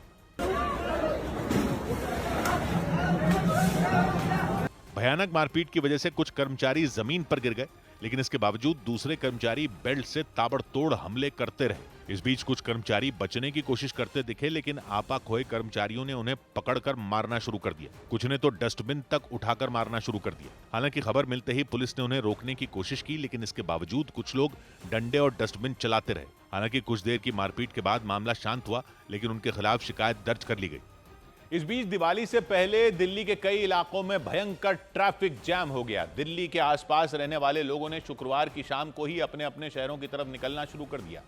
भयानक मारपीट की वजह से कुछ कर्मचारी जमीन पर गिर गए, लेकिन इसके बावजूद दूसरे कर्मचारी बेल्ट से ताबड़तोड़ हमले करते रहे। इस बीच कुछ कर्मचारी बचने की कोशिश करते दिखे, लेकिन आपा खोए कर्मचारियों ने उन्हें पकड़कर मारना शुरू कर दिया। कुछ ने तो डस्टबिन तक उठाकर मारना शुरू कर दिया। हालांकि खबर मिलते ही पुलिस ने उन्हें रोकने की कोशिश की, लेकिन इसके बावजूद कुछ लोग डंडे और डस्टबिन चलाते रहे। हालांकि कुछ देर की मारपीट के बाद मामला शांत हुआ, लेकिन उनके खिलाफ शिकायत दर्ज कर ली गई। इस बीच दिवाली से पहले दिल्ली के कई इलाकों में भयंकर ट्रैफिक जैम हो गया। दिल्ली के आसपास रहने वाले लोगों ने शुक्रवार की शाम को ही अपने अपने शहरों की तरफ निकलना शुरू कर दिया,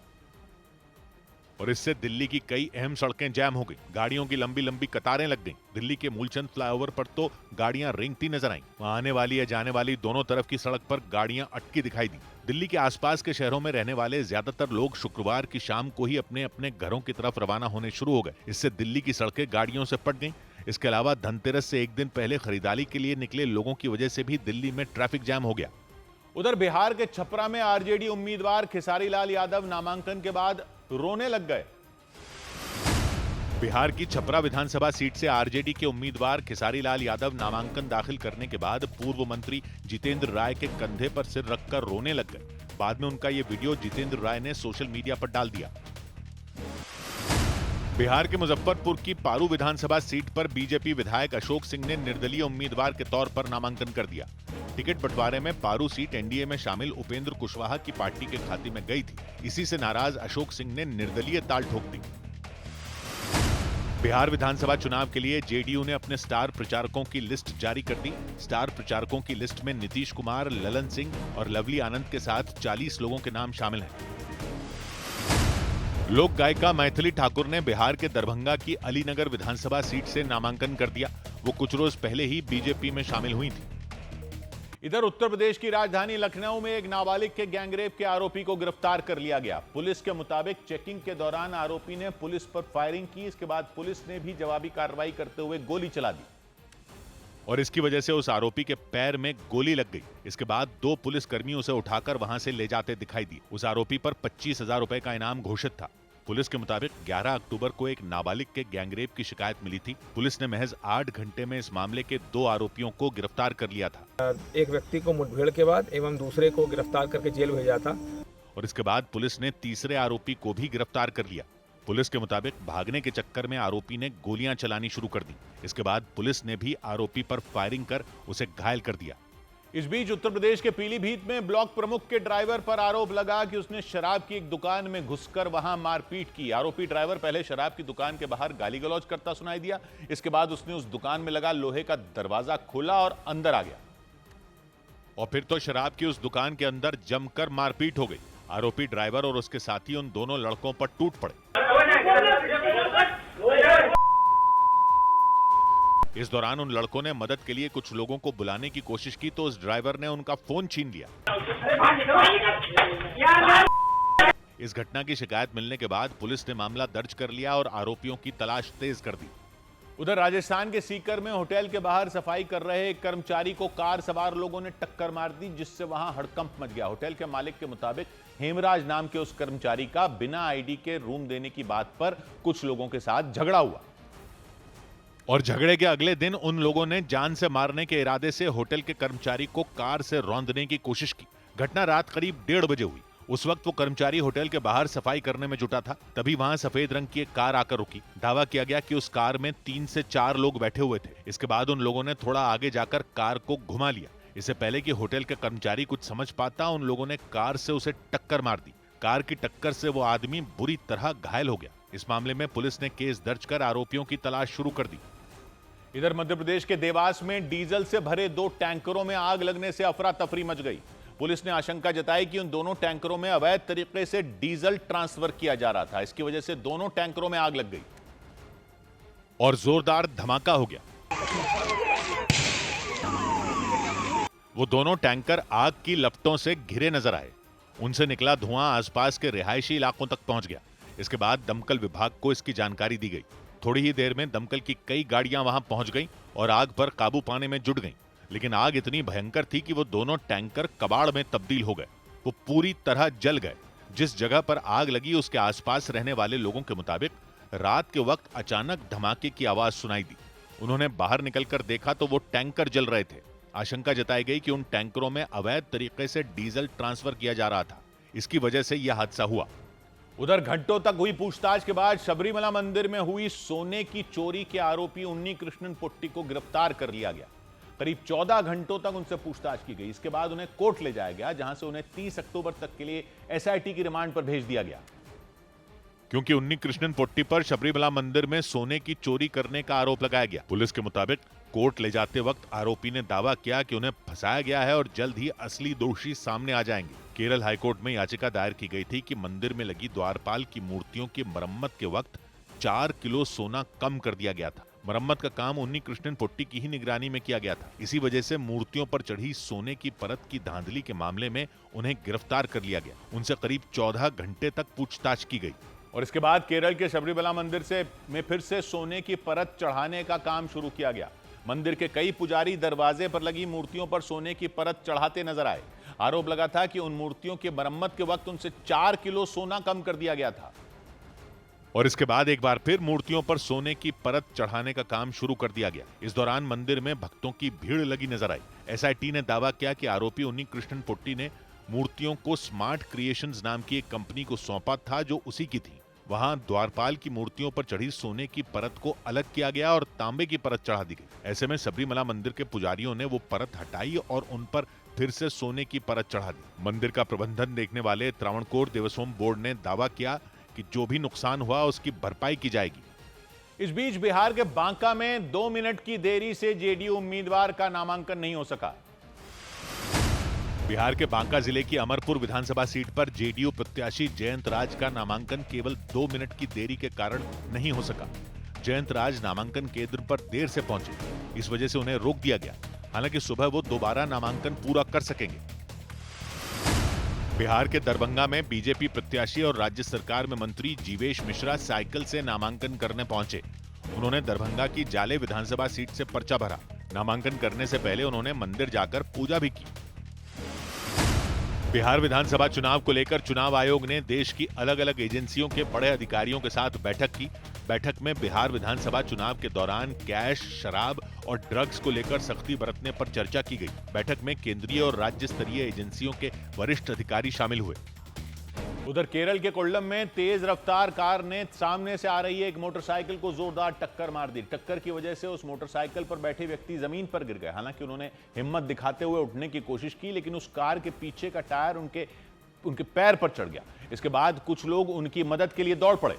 और इससे दिल्ली की कई अहम सड़कें जैम हो गई। गाड़ियों की लंबी लंबी कतारें लग गईं। दिल्ली के मूलचंद फ्लाईओवर पर तो गाड़ियां रेंगती नजर आईं। वहां आने वाली या जाने वाली दोनों तरफ की सड़क पर गाड़ियां अटकी दिखाई दी। दिल्ली के आसपास के शहरों में रहने वाले ज्यादातर लोग शुक्रवार की शाम को ही अपने अपने घरों की तरफ रवाना होने शुरू हो गए। इससे दिल्ली की सड़कें गाड़ियों से पट गईं। इसके अलावा धनतेरस से एक दिन पहले खरीदारी के लिए निकले लोगों की वजह से भी दिल्ली में ट्रैफिक जैम हो गया। उधर बिहार के छपरा में आरजेडी उम्मीदवार खेसारी लाल यादव नामांकन के बाद रोने लग गए। बिहार की छपरा विधानसभा सीट से आरजेडी के उम्मीदवार खेसारी लाल यादव नामांकन दाखिल करने के बाद पूर्व मंत्री जितेंद्र राय के कंधे पर सिर रखकर रोने लग गए। बाद में उनका यह वीडियो जितेंद्र राय ने सोशल मीडिया पर डाल दिया। बिहार के मुजफ्फरपुर की पारू विधानसभा सीट पर बीजेपी विधायक अशोक सिंह ने निर्दलीय उम्मीदवार के तौर पर नामांकन कर दिया। टिकट बंटवारे में पारू सीट एनडीए में शामिल उपेंद्र कुशवाहा की पार्टी के खाते में गई थी। इसी से नाराज अशोक सिंह ने निर्दलीय ताल ठोक दी। बिहार विधानसभा चुनाव के लिए जेडीयू ने अपने स्टार प्रचारकों की लिस्ट जारी कर दी। स्टार प्रचारकों की लिस्ट में नीतीश कुमार, ललन सिंह और लवली आनंद के साथ 40 लोगों के नाम शामिल हैं। लोक गायिका मैथिली ठाकुर ने बिहार के दरभंगा की अलीनगर विधानसभा सीट से नामांकन कर दिया। वो कुछ रोज पहले ही बीजेपी में शामिल हुई थी। इधर उत्तर प्रदेश की राजधानी लखनऊ में एक नाबालिग के गैंगरेप के आरोपी को गिरफ्तार कर लिया गया। पुलिस के मुताबिक चेकिंग के दौरान आरोपी ने पुलिस पर फायरिंग की। इसके बाद पुलिस ने भी जवाबी कार्रवाई करते हुए गोली चला दी, और इसकी वजह से उस आरोपी के पैर में गोली लग गई। इसके बाद 2 पुलिसकर्मी उसे उठाकर वहां से ले जाते दिखाई दिए। उस आरोपी पर 25,000 रुपए का इनाम घोषित था। पुलिस के मुताबिक 11 अक्टूबर को एक नाबालिग के गैंगरेप की शिकायत मिली थी। पुलिस ने महज 8 घंटे में इस मामले के 2 आरोपियों को गिरफ्तार कर लिया था। एक व्यक्ति को मुठभेड़ के बाद एवं दूसरे को गिरफ्तार करके जेल भेजा था, और इसके बाद पुलिस ने तीसरे आरोपी को भी गिरफ्तार कर लिया। पुलिस के मुताबिक भागने के चक्कर में आरोपी ने गोलियां चलानी शुरू कर दी। इसके बाद पुलिस ने भी आरोपी पर फायरिंग कर उसे घायल कर दिया। इस बीच उत्तर प्रदेश के पीलीभीत में ब्लॉक प्रमुख के ड्राइवर पर आरोप लगा कि उसने शराब की एक दुकान में घुसकर वहां मारपीट की। आरोपी ड्राइवर पहले शराब की दुकान के बाहर गाली गलौज करता सुनाई दिया। इसके बाद उसने उस दुकान में लगा लोहे का दरवाजा खोला और अंदर आ गया, और फिर तो शराब की उस दुकान के अंदर जमकर मारपीट हो गई। आरोपी ड्राइवर और उसके साथी उन दोनों लड़कों पर टूट पड़े। इस दौरान उन लड़कों ने मदद के लिए कुछ लोगों को बुलाने की कोशिश की, तो उस ड्राइवर ने उनका फोन छीन लिया। इस घटना की शिकायत मिलने के बाद पुलिस ने मामला दर्ज कर लिया और आरोपियों की तलाश तेज कर दी। उधर राजस्थान के सीकर में होटल के बाहर सफाई कर रहे एक कर्मचारी को कार सवार लोगों ने टक्कर मार दी, जिससे वहां हड़कंप मच गया। होटल के मालिक के मुताबिक हेमराज नाम के उस कर्मचारी का बिना आईडी के रूम देने की बात पर कुछ लोगों के साथ झगड़ा हुआ, और झगड़े के अगले दिन उन लोगों ने जान से मारने के इरादे से होटल के कर्मचारी को कार से रौंदने की कोशिश की। घटना रात करीब 1:30 बजे हुई। उस वक्त वो कर्मचारी होटल के बाहर सफाई करने में जुटा था। तभी वहां सफेद रंग की एक कार आकर रुकी। दावा किया गया कि उस कार में 3 से 4 लोग बैठे हुए थे। इसके बाद उन लोगों ने थोड़ा आगे जाकर कार को घुमा लिया। इससे पहले कि होटल के कर्मचारी कुछ समझ पाता, उन लोगों ने कार से उसे टक्कर मार दी। कार की टक्कर से वो आदमी बुरी तरह घायल हो गया। इस मामले में पुलिस ने केस दर्ज कर आरोपियों की तलाश शुरू कर दी। इधर मध्य प्रदेश के देवास में डीजल से भरे 2 टैंकरों में आग लगने से अफरा तफरी मच गई। पुलिस ने आशंका जताई कि उन दोनों टैंकरों में अवैध तरीके से डीजल ट्रांसफर किया जा रहा था। इसकी वजह से दोनों टैंकरों में आग लग गई और जोरदार धमाका हो गया। वो दोनों टैंकर आग की लपटों से घिरे नजर आए। उनसे निकला धुआं आसपास के रिहायशी इलाकों तक पहुंच गया। इसके बाद दमकल विभाग को इसकी जानकारी दी गई। थोड़ी ही देर में दमकल की कई गाड़ियां वहां पहुंच गईं और आग पर काबू पाने में जुट गईं। लेकिन आग इतनी भयंकर थी कि वो दोनों टैंकर कबाड़ में तब्दील हो गए। वो पूरी तरह जल गए। जिस जगह पर आग लगी उसके आसपास रहने वाले लोगों के मुताबिक रात के वक्त अचानक धमाके की आवाज सुनाई दी। उन्होंने बाहर निकलकर देखा तो वो टैंकर जल रहे थे। आशंका जताई गई कि उन टैंकरों में अवैध तरीके से डीजल ट्रांसफर किया जा रहा था। इसकी वजह से यह हादसा हुआ। उधर घंटों तक हुई पूछताछ के बाद शबरीमला मंदिर में हुई सोने की चोरी के आरोपी उन्नी कृष्णन पोट्टी को गिरफ्तार कर लिया गया। करीब 14 घंटों तक उनसे पूछताछ की गई। इसके बाद उन्हें कोर्ट ले जाया गया, जहां से उन्हें 30 अक्टूबर तक के लिए एसआईटी की रिमांड पर भेज दिया गया। क्योंकि उन्नी कृष्णन पोट्टी पर शबरीमला मंदिर में सोने की चोरी करने का आरोप लगाया गया। पुलिस के मुताबिक कोर्ट ले जाते वक्त आरोपी ने दावा किया कि उन्हें फंसाया गया है और जल्द ही असली दोषी सामने आ जाएंगे। केरल हाईकोर्ट में याचिका दायर की गई थी कि मंदिर में लगी द्वारपाल की मूर्तियों की मरम्मत के वक्त 4 किलो सोना कम कर दिया गया था। मरम्मत का काम उन्नी कृष्णन पोट्टी की ही निगरानी में किया गया था। इसी वजह से मूर्तियों पर चढ़ी सोने की परत की धांधली के मामले में उन्हें गिरफ्तार कर लिया गया। उनसे करीब 14 घंटे तक पूछताछ की गई और इसके बाद केरल के शबरीमला मंदिर में फिर से सोने की परत चढ़ाने का काम शुरू किया गया। मंदिर के कई पुजारी दरवाजे पर लगी मूर्तियों पर सोने की परत चढ़ाते नजर आए। आरोप लगा था कि उन मूर्तियों की मरम्मत के वक्त उनसे 4 किलो सोना कम कर दिया गया था और इसके बाद एक बार फिर मूर्तियों पर सोने की परत चढ़ाने का काम शुरू कर दिया गया। इस दौरान मंदिर में भक्तों की भीड़ लगी नजर आई। एसआईटी ने दावा किया कि आरोपी उन्नी कृष्णन पोट्टी ने मूर्तियों को स्मार्ट क्रिएशंस नाम की एक कंपनी को सौंपा था, जो उसी की थी। वहां द्वारपाल की मूर्तियों पर चढ़ी सोने की परत को अलग किया गया और तांबे की परत चढ़ा दी गई। ऐसे में सबरीमला मंदिर के पुजारियों ने वो परत हटाई और उन पर फिर से सोने की परत चढ़ा दी। मंदिर का प्रबंधन देखने वाले त्रावणकोर देवस्थानम बोर्ड ने दावा किया कि जो भी नुकसान हुआ उसकी भरपाई की जाएगी। इस बीच बिहार के बांका में 2 मिनट की देरी से जेडीयू उम्मीदवार का नामांकन नहीं हो सका। बिहार के बांका जिले की अमरपुर विधानसभा सीट पर जेडीयू प्रत्याशी जयंत राज का नामांकन केवल 2 मिनट की देरी के कारण नहीं हो सका। जयंत राज नामांकन केंद्र पर देर से पहुंचे, इस वजह से उन्हें रोक दिया गया। हालांकि सुबह वो दोबारा नामांकन पूरा कर सकेंगे। बिहार के दरभंगा में बीजेपी प्रत्याशी और राज्य सरकार में मंत्री जीवेश मिश्रा साइकिल से नामांकन करने पहुंचे। उन्होंने दरभंगा की जाले विधानसभा सीट से पर्चा भरा। नामांकन करने से पहले उन्होंने मंदिर जाकर पूजा भी की। बिहार विधानसभा चुनाव को लेकर चुनाव आयोग ने देश की अलग अलग एजेंसियों के बड़े अधिकारियों के साथ बैठक की। बैठक में बिहार विधानसभा चुनाव के दौरान कैश, शराब और ड्रग्स को लेकर सख्ती बरतने पर चर्चा की गई। बैठक में केंद्रीय और राज्य स्तरीय एजेंसियों के वरिष्ठ अधिकारी शामिल हुए। उधर केरल के कोल्लम में तेज रफ्तार कार ने सामने से आ रही एक मोटरसाइकिल को जोरदार टक्कर मार दी। टक्कर की वजह से उस मोटरसाइकिल पर बैठे व्यक्ति जमीन पर गिर गए। हालांकि उन्होंने हिम्मत दिखाते हुए उठने की कोशिश की, लेकिन उस कार के पीछे का टायर उनके पैर पर चढ़ गया। इसके बाद कुछ लोग उनकी मदद के लिए दौड़ पड़े,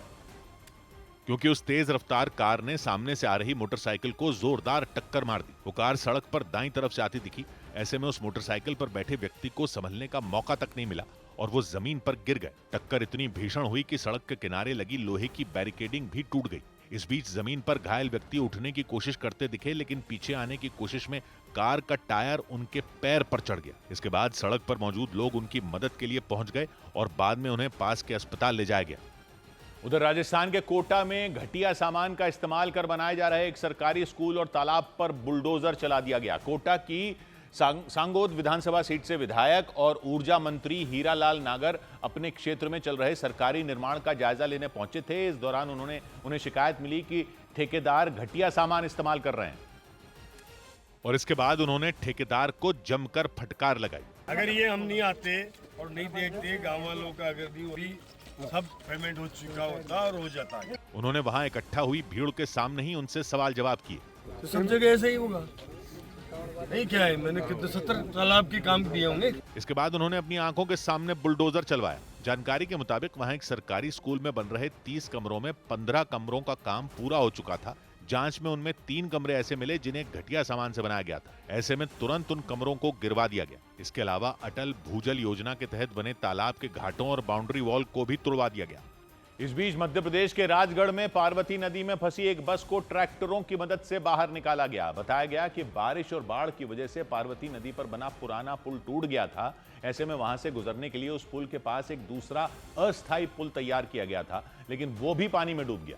क्योंकि उस तेज रफ्तार कार ने सामने से आ रही मोटरसाइकिल को जोरदार टक्कर मार दी। वो कार सड़क पर दाईं तरफ से आती दिखी। ऐसे में उस मोटरसाइकिल पर बैठे व्यक्ति को संभलने का मौका तक नहीं मिला और वो जमीन पर गिर गए। टक्कर इतनी भीषण हुई कि सड़क के किनारे लगी लोहे की बैरिकेडिंग भी टूट गई। इस बीच जमीन पर घायल व्यक्ति उठने की कोशिश करते दिखे, लेकिन पीछे आने की कोशिश में कार का टायर उनके पैर पर चढ़ गया। इसके बाद सड़क पर मौजूद लोग उनकी मदद के लिए पहुंच गए और बाद में उन्हें पास के अस्पताल ले जाया गया। उधर राजस्थान के कोटा में घटिया सामान का इस्तेमाल कर बनाए जा रहे एक सरकारी स्कूल और तालाब पर बुलडोजर चला दिया गया। कोटा की सांगोद विधानसभा सीट से विधायक और ऊर्जा मंत्री हीरालाल नागर अपने क्षेत्र में चल रहे सरकारी निर्माण का जायजा लेने पहुंचे थे। इस दौरान उन्हें शिकायत मिली कि ठेकेदार घटिया सामान इस्तेमाल कर रहे हैं और इसके बाद उन्होंने ठेकेदार को जमकर फटकार लगाई। अगर ये हम नहीं आते और नहीं देखते गांव वालों का, अगर भी सब पेमेंट हो चुका होता और हो जाता है। उन्होंने वहां इकट्ठा हुई भीड़ के सामने ही उनसे सवाल जवाब किए। तो सब जगह ऐसा ही होगा, नहीं क्या है, मैंने कितने 70 तालाब के काम दिए होंगे। इसके बाद उन्होंने अपनी आंखों के सामने बुलडोजर चलवाया। जानकारी के मुताबिक वहां एक सरकारी स्कूल में बन रहे 30 कमरों में 15 कमरों का काम पूरा हो चुका था। जांच में उनमें 3 कमरे ऐसे मिले जिन्हें घटिया सामान से बनाया गया था। ऐसे में तुरंत उन कमरों को गिरवा दिया गया। इसके अलावा अटल भूजल योजना के तहत बने तालाब के घाटों और बाउंड्री वॉल को भी तोड़वा दिया गया। इस बीच मध्य प्रदेश के राजगढ़ में पार्वती नदी में फंसी एक बस को ट्रैक्टरों की मदद से बाहर निकाला गया। बताया गया कि बारिश और बाढ़ की वजह से पार्वती नदी पर बना पुराना पुल टूट गया था। ऐसे में वहां से गुजरने के लिए उस पुल के पास एक दूसरा अस्थायी पुल तैयार किया गया था, लेकिन वो भी पानी में डूब गया।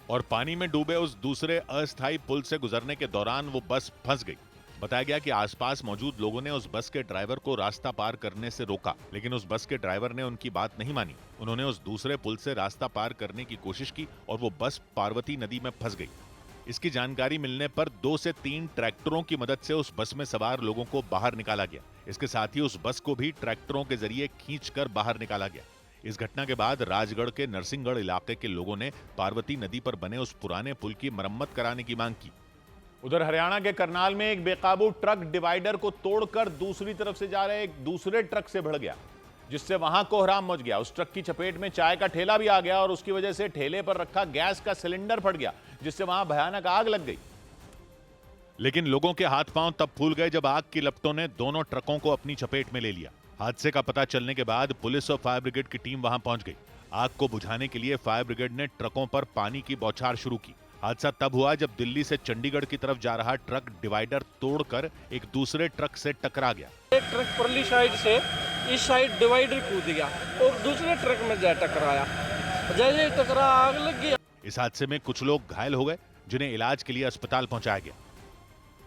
और पानी में डूबे उस दूसरे अस्थायी पुल से गुजरने के दौरान वो बस फंस गई। बताया गया कि आसपास मौजूद लोगों ने उस बस के ड्राइवर को रास्ता पार करने से रोका, लेकिन उस बस के ड्राइवर ने उनकी बात नहीं मानी। उन्होंने उस दूसरे पुल से रास्ता पार करने की कोशिश की और वो बस पार्वती नदी में फंस गई। इसकी जानकारी मिलने पर 2 से 3 ट्रैक्टरों की मदद से उस बस में सवार लोगों को बाहर निकाला गया। इसके साथ ही उस बस को भी ट्रैक्टरों के जरिए खींचकर बाहर निकाला गया। इस घटना के बाद राजगढ़ के नरसिंहगढ़ इलाके के लोगों ने पार्वती नदी पर बने उस पुराने पुल की मरम्मत कराने की मांग की। उधर हरियाणा के करनाल में एक बेकाबू ट्रक डिवाइडर को तोड़कर दूसरी तरफ से जा रहे एक दूसरे ट्रक से भिड़ गया, जिससे वहां कोहराम मच गया। उस ट्रक की चपेट में चाय का ठेला भी आ गया और उसकी वजह से ठेले पर रखा गैस का सिलेंडर फट गया, जिससे वहां भयानक आग लग गई। लेकिन लोगों के हाथ पांव तब फूल गए जब आग की लपटों ने दोनों ट्रकों को अपनी चपेट में ले लिया। हादसे का पता चलने के बाद पुलिस और फायर ब्रिगेड की टीम वहां पहुंच गई। आग को बुझाने के लिए फायर ब्रिगेड ने ट्रकों पर पानी की बौछार शुरू की। हादसा तब हुआ जब दिल्ली से चंडीगढ़ की तरफ जा रहा ट्रक डिवाइडर तोड़कर एक दूसरे ट्रक से टकरा गया। एक ट्रक परली साइड से इस साइड डिवाइडर कूद गया और दूसरे ट्रक में जा टकराया। जैसे टकरा आग लग गई। इस हादसे में कुछ लोग घायल हो गए, जिन्हें इलाज के लिए अस्पताल पहुंचाया गया।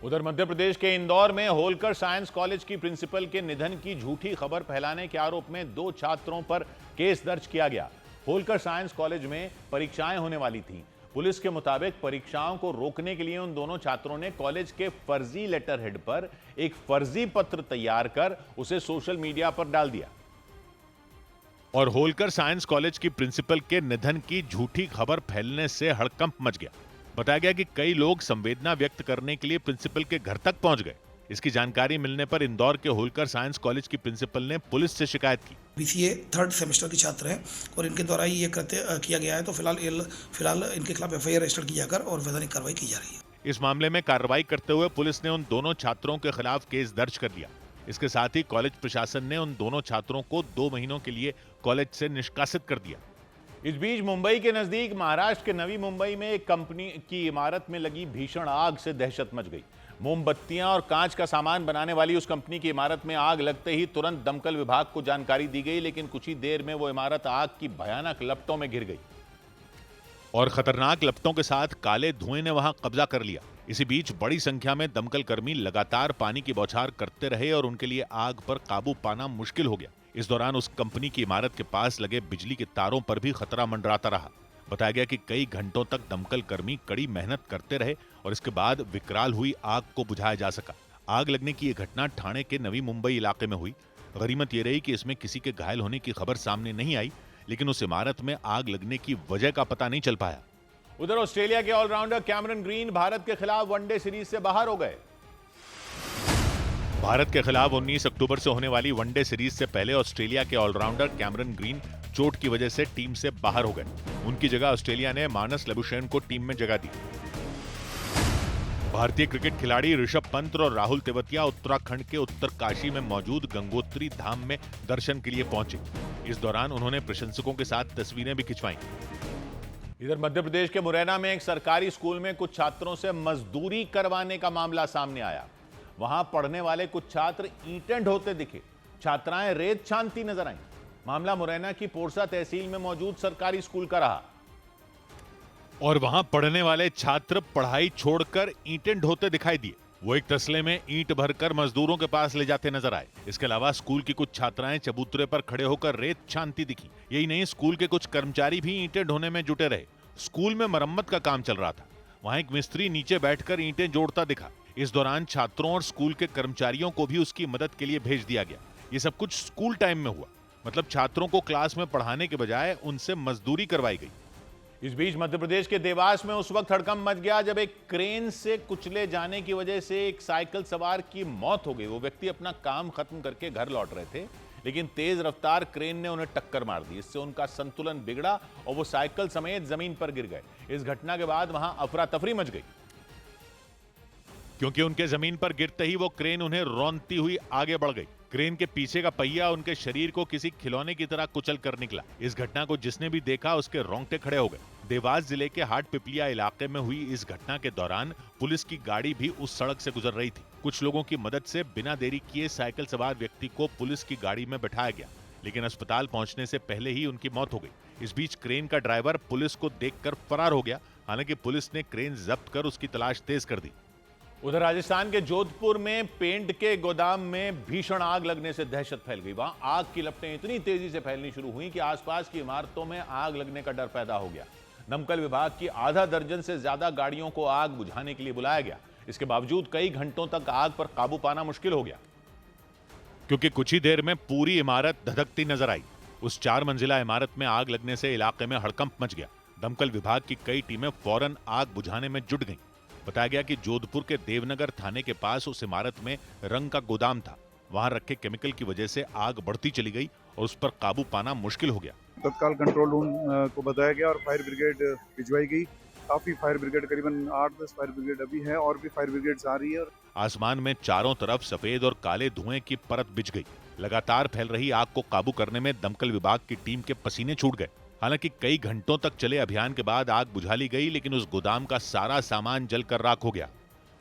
उधर मध्य प्रदेश के इंदौर में होलकर साइंस कॉलेज की प्रिंसिपल के निधन की झूठी खबर फैलाने के आरोप में 2 छात्रों पर केस दर्ज किया गया। होलकर साइंस कॉलेज में परीक्षाएं होने वाली थीं। पुलिस के मुताबिक परीक्षाओं को रोकने के लिए उन दोनों छात्रों ने कॉलेज के फर्जी लेटर हेड पर एक फर्जी पत्र तैयार कर उसे सोशल मीडिया पर डाल दिया। और होलकर साइंस कॉलेज की प्रिंसिपल के निधन की झूठी खबर फैलने से हड़कंप मच गया। बताया गया कि कई लोग संवेदना व्यक्त करने के लिए प्रिंसिपल के घर तक पहुंच गए। इसकी जानकारी मिलने पर इंदौर के होलकर साइंस कॉलेज की प्रिंसिपल ने पुलिस से शिकायत की। बीसीए 3rd सेमेस्टर के छात्र हैं और इनके द्वारा ही ये किया गया है, तो फिलहाल इनके खिलाफ एफआईआर रजिस्टर की जाकर और वैधानिक कार्रवाई की जा रही है। इस मामले में कार्रवाई करते हुए पुलिस ने उन दोनों छात्रों के खिलाफ केस दर्ज कर लिया। इसके साथ ही कॉलेज प्रशासन ने उन दोनों छात्रों को 2 महीनों के लिए कॉलेज से निष्कासित कर दिया। इस बीच मुंबई के नजदीक महाराष्ट्र के नवी मुंबई में एक कंपनी की इमारत में लगी भीषण आग से दहशत मच गई। मोमबत्तियां और कांच का सामान बनाने वाली उस कंपनी की इमारत में आग लगते ही तुरंत दमकल विभाग को जानकारी दी गई, लेकिन कुछ ही देर में वो इमारत आग की भयानक लपटों में घिर गई और खतरनाक लपटों के साथ काले धुएं ने वहां कब्जा कर लिया। इसी बीच बड़ी संख्या में दमकल कर्मी लगातार पानी की बौछार करते रहे और उनके लिए आग पर काबू पाना मुश्किल हो गया। इस दौरान उस कंपनी की इमारत के पास लगे बिजली के तारों पर भी खतरा मंडराता रहा। बताया गया कि कई घंटों तक दमकल कर्मी कड़ी मेहनत करते रहे और इसके बाद विकराल हुई आग को बुझाया जा सका। आग लगने की यह घटना ठाणे के नवी मुंबई इलाके में हुई। गनीमत यह रही कि इसमें किसी के घायल होने की खबर सामने नहीं आई, लेकिन उस इमारत में आग लगने की वजह का पता नहीं चल पाया। उधर ऑस्ट्रेलिया के ऑलराउंडर कैमरन ग्रीन भारत के खिलाफ वनडे सीरीज से बाहर हो गए। भारत के खिलाफ 19 अक्टूबर से होने वाली वनडे सीरीज से पहले ऑस्ट्रेलिया के ऑलराउंडर कैमरन ग्रीन चोट की वजह से टीम से बाहर हो गए। उनकी जगह ऑस्ट्रेलिया ने मानस लबुशेन को टीम में जगह दी। भारतीय क्रिकेट खिलाड़ी ऋषभ पंत और राहुल तेवतिया उत्तराखंड के उत्तरकाशी में मौजूद गंगोत्री धाम में दर्शन के लिए पहुंचे। इस दौरान उन्होंने प्रशंसकों के साथ तस्वीरें भी खिंचवाईं। इधर मध्य प्रदेश के मुरैना में एक सरकारी स्कूल में कुछ छात्रों से मजदूरी करवाने का मामला सामने आया। वहां पढ़ने वाले कुछ छात्र ईंटें ढोते दिखे, छात्राएं रेत छानती नजर आईं। मामला मुरैना की पोरसा तहसील में मौजूद सरकारी स्कूल का रहा और वहां पढ़ने वाले छात्र पढ़ाई छोड़कर ईंटें ढोते दिखाई दिए। वो एक तसले में ईंट भरकर मजदूरों के पास ले जाते नजर आए। इसके अलावा स्कूल की कुछ छात्राएं चबूतरे पर खड़े होकर रेत छानती दिखी। यही नहीं, स्कूल के कुछ कर्मचारी भी ईंटें ढोने में जुटे रहे। स्कूल में मरम्मत का काम चल रहा था, वहां एक मिस्त्री नीचे बैठकर ईंटें जोड़ता दिखा। इस दौरान छात्रों और स्कूल के कर्मचारियों को भी उसकी मदद के लिए भेज दिया गया। ये सब कुछ स्कूल टाइम में हुआ, मतलब छात्रों को क्लास में पढ़ाने के बजाय उनसे मजदूरी करवाई गई। इस बीच मध्य प्रदेश के देवास में उस वक्त हड़कंप मच गया जब एक क्रेन से कुचले जाने की वजह से एक साइकिल सवार की मौत हो गई। वो व्यक्ति अपना काम खत्म करके घर लौट रहे थे, लेकिन तेज रफ्तार क्रेन ने उन्हें टक्कर मार दी। इससे उनका संतुलन बिगड़ा और वो साइकिल समेत जमीन पर गिर गए। इस घटना के बाद वहां अफरा तफरी मच गई, क्योंकि उनके जमीन पर गिरते ही वो क्रेन उन्हें रौंदती हुई आगे बढ़ गई। क्रेन के पीछे का पहिया उनके शरीर को किसी खिलौने की तरह कुचल कर निकला। इस घटना को जिसने भी देखा उसके रोंगटे खड़े हो गए। देवास जिले के हाट पिपलिया इलाके में हुई इस घटना के दौरान पुलिस की गाड़ी भी उस सड़क से गुजर रही थी। कुछ लोगों की मदद से बिना देरी किए साइकिल सवार व्यक्ति को पुलिस की गाड़ी में बैठाया गया, लेकिन अस्पताल पहुंचने से पहले ही उनकी मौत हो गई। इस बीच क्रेन का ड्राइवर पुलिस को देखकर फरार हो गया। हालांकि पुलिस ने क्रेन जब्त कर उसकी तलाश तेज कर दी। उधर राजस्थान के जोधपुर में पेंट के गोदाम में भीषण आग लगने से दहशत फैल गई। वहां आग की लपटें इतनी तेजी से फैलनी शुरू हुई कि आसपास की इमारतों में आग लगने का डर पैदा हो गया। दमकल विभाग की आधा दर्जन से ज्यादा गाड़ियों को आग बुझाने के लिए बुलाया गया। इसके बावजूद कई घंटों तक आग पर काबू पाना मुश्किल हो गया, क्योंकि कुछ ही देर में पूरी इमारत धधकती नजर आई। उस 4 मंजिला इमारत में आग लगने से इलाके में हड़कंप मच गया। दमकल विभाग की कई टीमें फौरन आग बुझाने में जुट गईं। बताया गया कि जोधपुर के देवनगर थाने के पास उस इमारत में रंग का गोदाम था। वहां रखे केमिकल की वजह से आग बढ़ती चली गई और उस पर काबू पाना मुश्किल हो गया। तत्काल कंट्रोल रूम को बताया गया और फायर ब्रिगेड भिजवाई गई। काफी फायर ब्रिगेड, करीबन 8-10 फायर ब्रिगेड अभी है और भी फायर ब्रिगेड आ रही है। आसमान में चारों तरफ सफेद और काले धुएं की परत बिछ गई। लगातार फैल रही आग को काबू करने में दमकल विभाग की टीम के पसीने छूट गए। हालांकि कई घंटों तक चले अभियान के बाद आग बुझा ली गई, लेकिन उस गोदाम का सारा सामान जलकर राख हो गया।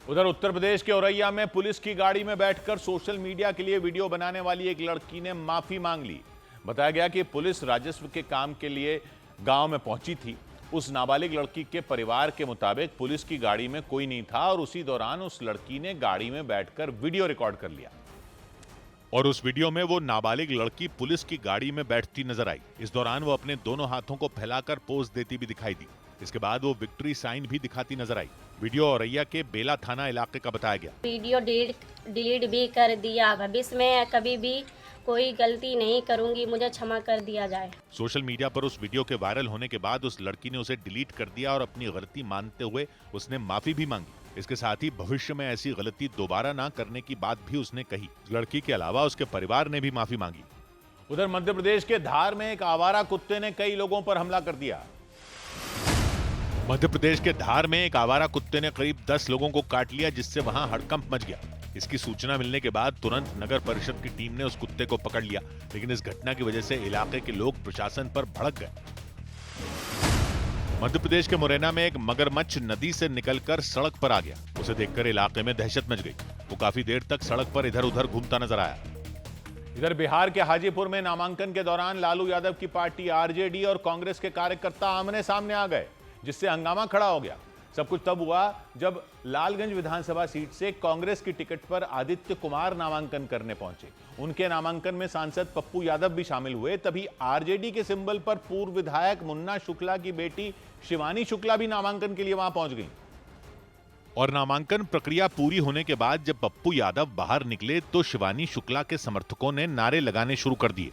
उधर उत्तर प्रदेश के औरैया में पुलिस की गाड़ी में बैठकर सोशल मीडिया के लिए वीडियो बनाने वाली एक लड़की ने माफी मांग ली। बताया गया कि पुलिस राजस्व के काम के लिए गांव में पहुंची थी। उस नाबालिग लड़की के परिवार के मुताबिक पुलिस की गाड़ी में कोई नहीं था और उसी दौरान उस लड़की ने गाड़ी में बैठकर वीडियो रिकॉर्ड कर लिया और उस वीडियो में वो नाबालिग लड़की पुलिस की गाड़ी में बैठती नजर आई। इस दौरान वो अपने दोनों हाथों को फैलाकर पोज देती भी दिखाई दी। इसके बाद वो विक्ट्री साइन भी दिखाती नजर आई। वीडियो औरैया के बेला थाना इलाके का बताया गया। वीडियो डिलीट भी कर दिया। भविष्य में कभी भी कोई गलती नहीं करूंगी, मुझे क्षमा कर दिया जाए। सोशल मीडिया पर उस वीडियो के वायरल होने के बाद उस लड़की ने उसे डिलीट कर दिया और अपनी गलती मानते हुए उसने माफी भी मांगी। इसके साथ ही भविष्य में ऐसी गलती दोबारा ना करने की बात भी उसने कही। लड़की के अलावा उसके परिवार ने भी माफी मांगी। उधर मध्य प्रदेश के धार में एक आवारा कुत्ते ने कई लोगों पर हमला कर दिया। मध्य प्रदेश के धार में एक आवारा कुत्ते ने करीब 10 लोगों को काट लिया, जिससे वहां हड़कंप मच गया। इसकी सूचना मिलने के बाद तुरंत नगर परिषद की टीम ने उस कुत्ते को पकड़ लिया, लेकिन इस घटना की वजह से इलाके के लोग प्रशासन पर भड़क गए। मध्य प्रदेश के मुरैना में एक मगरमच्छ नदी से निकलकर सड़क पर आ गया। उसे देखकर इलाके में दहशत मच गई। वो काफी देर तक सड़क पर इधर उधर घूमता नजर आया। इधर बिहार के हाजीपुर में नामांकन के दौरान लालू यादव की पार्टी आरजेडी और कांग्रेस के कार्यकर्ता आमने सामने आ गए, जिससे हंगामा खड़ा हो गया। सब कुछ तब हुआ जब लालगंज विधानसभा सीट से कांग्रेस की टिकट पर आदित्य कुमार नामांकन करने पहुंचे। उनके नामांकन में सांसद पप्पू यादव भी शामिल हुए। तभी आरजेडी के सिंबल पर पूर्व विधायक मुन्ना शुक्ला की बेटी शिवानी शुक्ला भी नामांकन के लिए वहां पहुंच गई। और नामांकन प्रक्रिया पूरी होने के बाद जब पप्पू यादव बाहर निकले तो शिवानी शुक्ला के समर्थकों ने नारे लगाने शुरू कर दिए।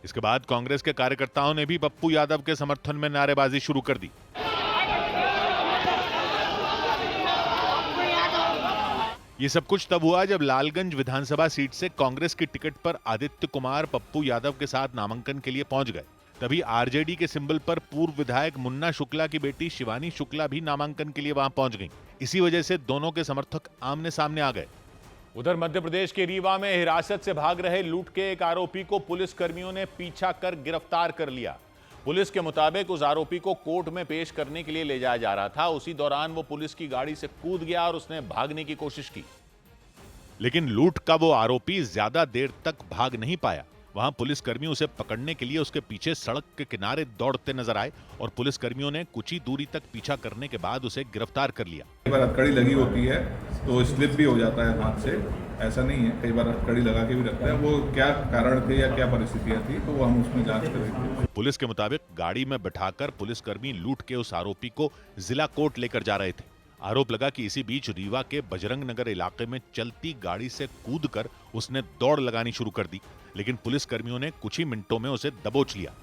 इसके बाद कांग्रेस के कार्यकर्ताओं ने भी पप्पू यादव के समर्थन में नारेबाजी शुरू कर दी। ये सब कुछ तब हुआ जब लालगंज विधानसभा सीट से कांग्रेस की टिकट पर आदित्य कुमार पप्पू यादव के साथ नामांकन के लिए पहुंच गए। तभी आरजेडी के सिंबल पर पूर्व विधायक मुन्ना शुक्ला की बेटी शिवानी शुक्ला भी नामांकन के लिए वहां पहुंच गईं। इसी वजह से दोनों के समर्थक आमने सामने आ गए। उधर मध्य प्रदेश के रीवा में हिरासत से भाग रहे लूट के एक आरोपी को पुलिस कर्मियों ने पीछा कर गिरफ्तार कर लिया। पुलिस के मुताबिक उस आरोपी को कोर्ट में पेश करने के लिए ले जाया जा रहा था। उसी दौरान वो पुलिस की गाड़ी से कूद गया और उसने भागने की कोशिश की, लेकिन लूट का वो आरोपी ज्यादा देर तक भाग नहीं पाया। वहां पुलिसकर्मी उसे पकड़ने के लिए उसके पीछे सड़क के किनारे दौड़ते नजर आए और पुलिसकर्मियों ने कुछ ही दूरी तक पीछा करने के बाद उसे गिरफ्तार कर लिया। कई बार हथकड़ी लगी होती है तो स्लिप भी हो जाता है हाथ से, ऐसा नहीं है, कई बार हथकड़ी लगा के भी रखते हैं। वो क्या कारण थे या क्या परिस्थितियां थी तो वो हम उसमें जांच करेंगे। पुलिस के मुताबिक गाड़ी में बिठाकर पुलिसकर्मी लूट के उस आरोपी को जिला कोर्ट लेकर जा रहे थे। आरोप लगा कि इसी बीच रीवा के बजरंग नगर इलाके में चलती गाड़ी से कूदकर उसने दौड़ लगानी शुरू कर दी, लेकिन पुलिसकर्मियों ने कुछ ही मिनटों में उसे दबोच लिया।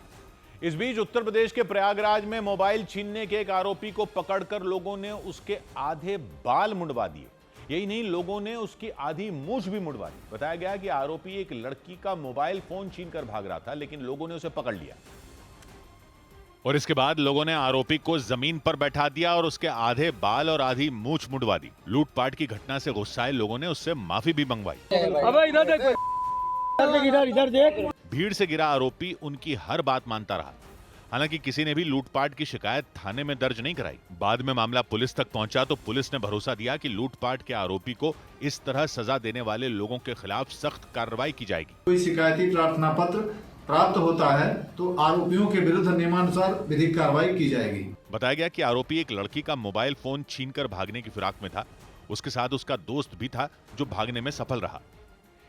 इस बीच उत्तर प्रदेश के प्रयागराज में मोबाइल छीनने के एक आरोपी को पकड़कर लोगों ने उसके आधे बाल मुंडवा दिए। यही नहीं, लोगों ने उसकी आधी मूंछ भी मुंडवा दी। बताया गया कि आरोपी एक लड़की का मोबाइल फोन छीनकर भाग रहा था, लेकिन लोगों ने उसे पकड़ लिया और इसके बाद लोगों ने आरोपी को जमीन पर बैठा दिया और उसके आधे बाल और आधी मूंछ मुंडवा दी। लूटपाट की घटना से गुस्साए लोगों ने उससे माफी भी मंगवाई। अबे इधर देख, इधर देख। भीड़ से गिरा आरोपी उनकी हर बात मानता रहा। हालांकि किसी ने भी लूटपाट की शिकायत थाने में दर्ज नहीं कराई। बाद में मामला पुलिस तक पहुंचा तो पुलिस ने भरोसा दिया कि लूटपाट के आरोपी को इस तरह सजा देने वाले लोगों के खिलाफ सख्त कार्रवाई की जाएगी। कोई शिकायती प्रार्थना पत्र प्राप्त होता है तो आरोपियों के विरुद्ध नियमानुसार विधिक कार्रवाई की जाएगी। बताया गया कि आरोपी एक लड़की का मोबाइल फोन छीनकर भागने की फिराक में था। उसके साथ उसका दोस्त भी था जो भागने में सफल रहा।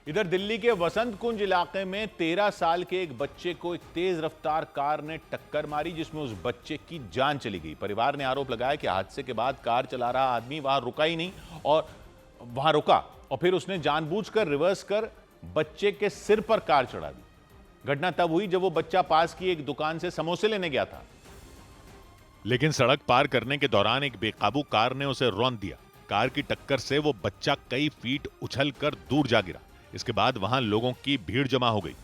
इधर दिल्ली के वसंत कुंज इलाके में 13 साल के एक बच्चे को एक तेज रफ्तार कार ने टक्कर मारी, जिसमें उस बच्चे की जान चली गई। परिवार ने आरोप लगाया कि हादसे के बाद कार चला रहा आदमी वहां रुका ही नहीं और फिर उसने जानबूझकर रिवर्स कर बच्चे के सिर पर कार चढ़ा दी। घटना तब हुई जब वो बच्चा पास की एक दुकान से समोसे लेने गया था, लेकिन सड़क पार करने के दौरान एक बेकाबू कार ने उसे रौंद दिया। कार की टक्कर से वो बच्चा कई फीट उछलकर दूर जा गिरा। इसके बाद वहां लोगों की भीड़ जमा हो गई।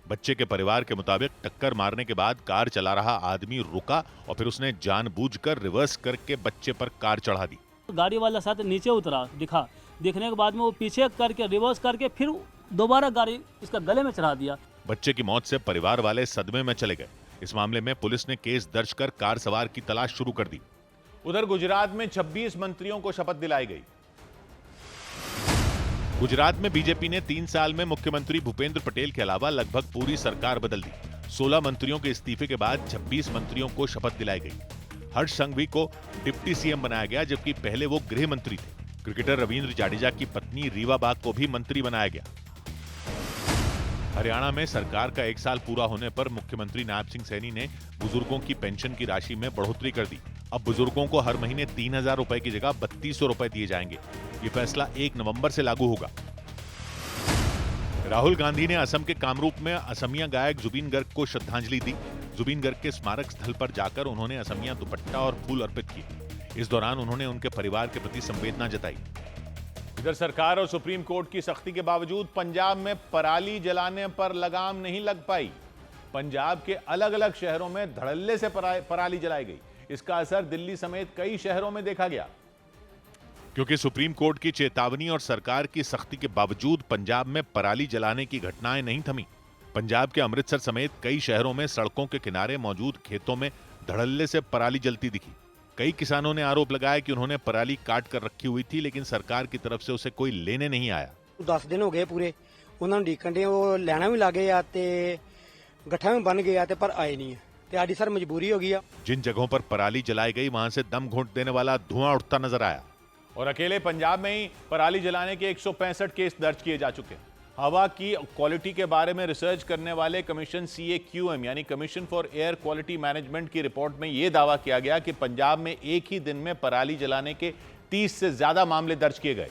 बच्चे के परिवार के मुताबिक टक्कर मारने के बाद कार चला रहा आदमी रुका और फिर उसने जानबूझकर रिवर्स करके बच्चे पर कार चढ़ा दी। गाड़ी वाला साथ नीचे उतरा, देखने के बाद में वो पीछे करके रिवर्स करके फिर दोबारा गाड़ी इसका गले में चढ़ा दिया। बच्चे की मौत से परिवार वाले सदमे में चले गए। इस मामले में पुलिस ने केस दर्ज कर कार सवार की तलाश शुरू कर दी। उधर गुजरात में 26 मंत्रियों को शपथ दिलाई गई। गुजरात में बीजेपी ने 3 साल में मुख्यमंत्री भूपेंद्र पटेल के अलावा लगभग पूरी सरकार बदल दी। 16 मंत्रियों के इस्तीफे के बाद 26 मंत्रियों को शपथ दिलाई गई। हर्ष संघवी को डिप्टी सीएम बनाया गया, जबकि पहले वो गृह मंत्री थे। क्रिकेटर रविंद्र जाडेजा की पत्नी रीवा बाग को भी मंत्री बनाया गया। हरियाणा में सरकार का 1 साल पूरा होने पर मुख्यमंत्री नायब सिंह सैनी ने बुजुर्गों की पेंशन की राशि में बढ़ोतरी कर दी। अब बुजुर्गों को हर महीने 3,000 रुपए की जगह 3,200 रुपए दिए जाएंगे। ये फैसला 1 नवंबर से लागू होगा। राहुल गांधी ने असम के कामरूप में असमिया गायक जुबिन गर्ग को श्रद्धांजलि दी। जुबिन गर्ग के स्मारक स्थल पर जाकर उन्होंने असमिया दुपट्टा और फूल अर्पित किए। इस दौरान उन्होंने उनके परिवार के प्रति संवेदना जताई। इधर सरकार और सुप्रीम कोर्ट की सख्ती के बावजूद पंजाब में पराली जलाने पर लगाम नहीं लग पाई। पंजाब के अलग अलग शहरों में धड़ल्ले से पराली जलाई गई। इसका असर दिल्ली समेत कई शहरों में देखा गया। क्योंकि सुप्रीम कोर्ट की चेतावनी और सरकार की सख्ती के बावजूद पंजाब में पराली जलाने की घटनाएं नहीं थमी। पंजाब के अमृतसर समेत कई शहरों में सड़कों के किनारे मौजूद खेतों में धड़ल्ले से पराली जलती दिखी। कई किसानों ने आरोप लगाया कि उन्होंने पराली काट कर रखी हुई थी, लेकिन सरकार की तरफ से उसे कोई लेने नहीं आया। 10 दिन हो गए पूरे, उन्होंने ਡੀਕਣ ਦੇ ਉਹ ਲੈਣਾ ਵੀ ਲੱਗੇ ਆ ਤੇ ਗੱਠਾਂ ਵੀ ਬਣ ਗਏ ਆ ਤੇ ਪਰ ਆਏ ਨਹੀਂ ਤੇ ਸਾਡੀ ਸਰ ਮਜਬੂਰੀ ਹੋ ਗਈ ਆ। जिन जगहों पर पराली जलाई गई वहां से दम घोंट देने वाला धुआं उठता नजर आया। और अकेले पंजाब में ही पराली जलाने के 165 केस दर्ज किए जा चुके हैं। हवा की क्वालिटी के बारे में रिसर्च करने वाले कमीशन CAQM यानी commission for air quality management की रिपोर्ट में यह दावा किया गया कि पंजाब में एक ही दिन में पराली जलाने के 30 से ज्यादा मामले दर्ज किए गए।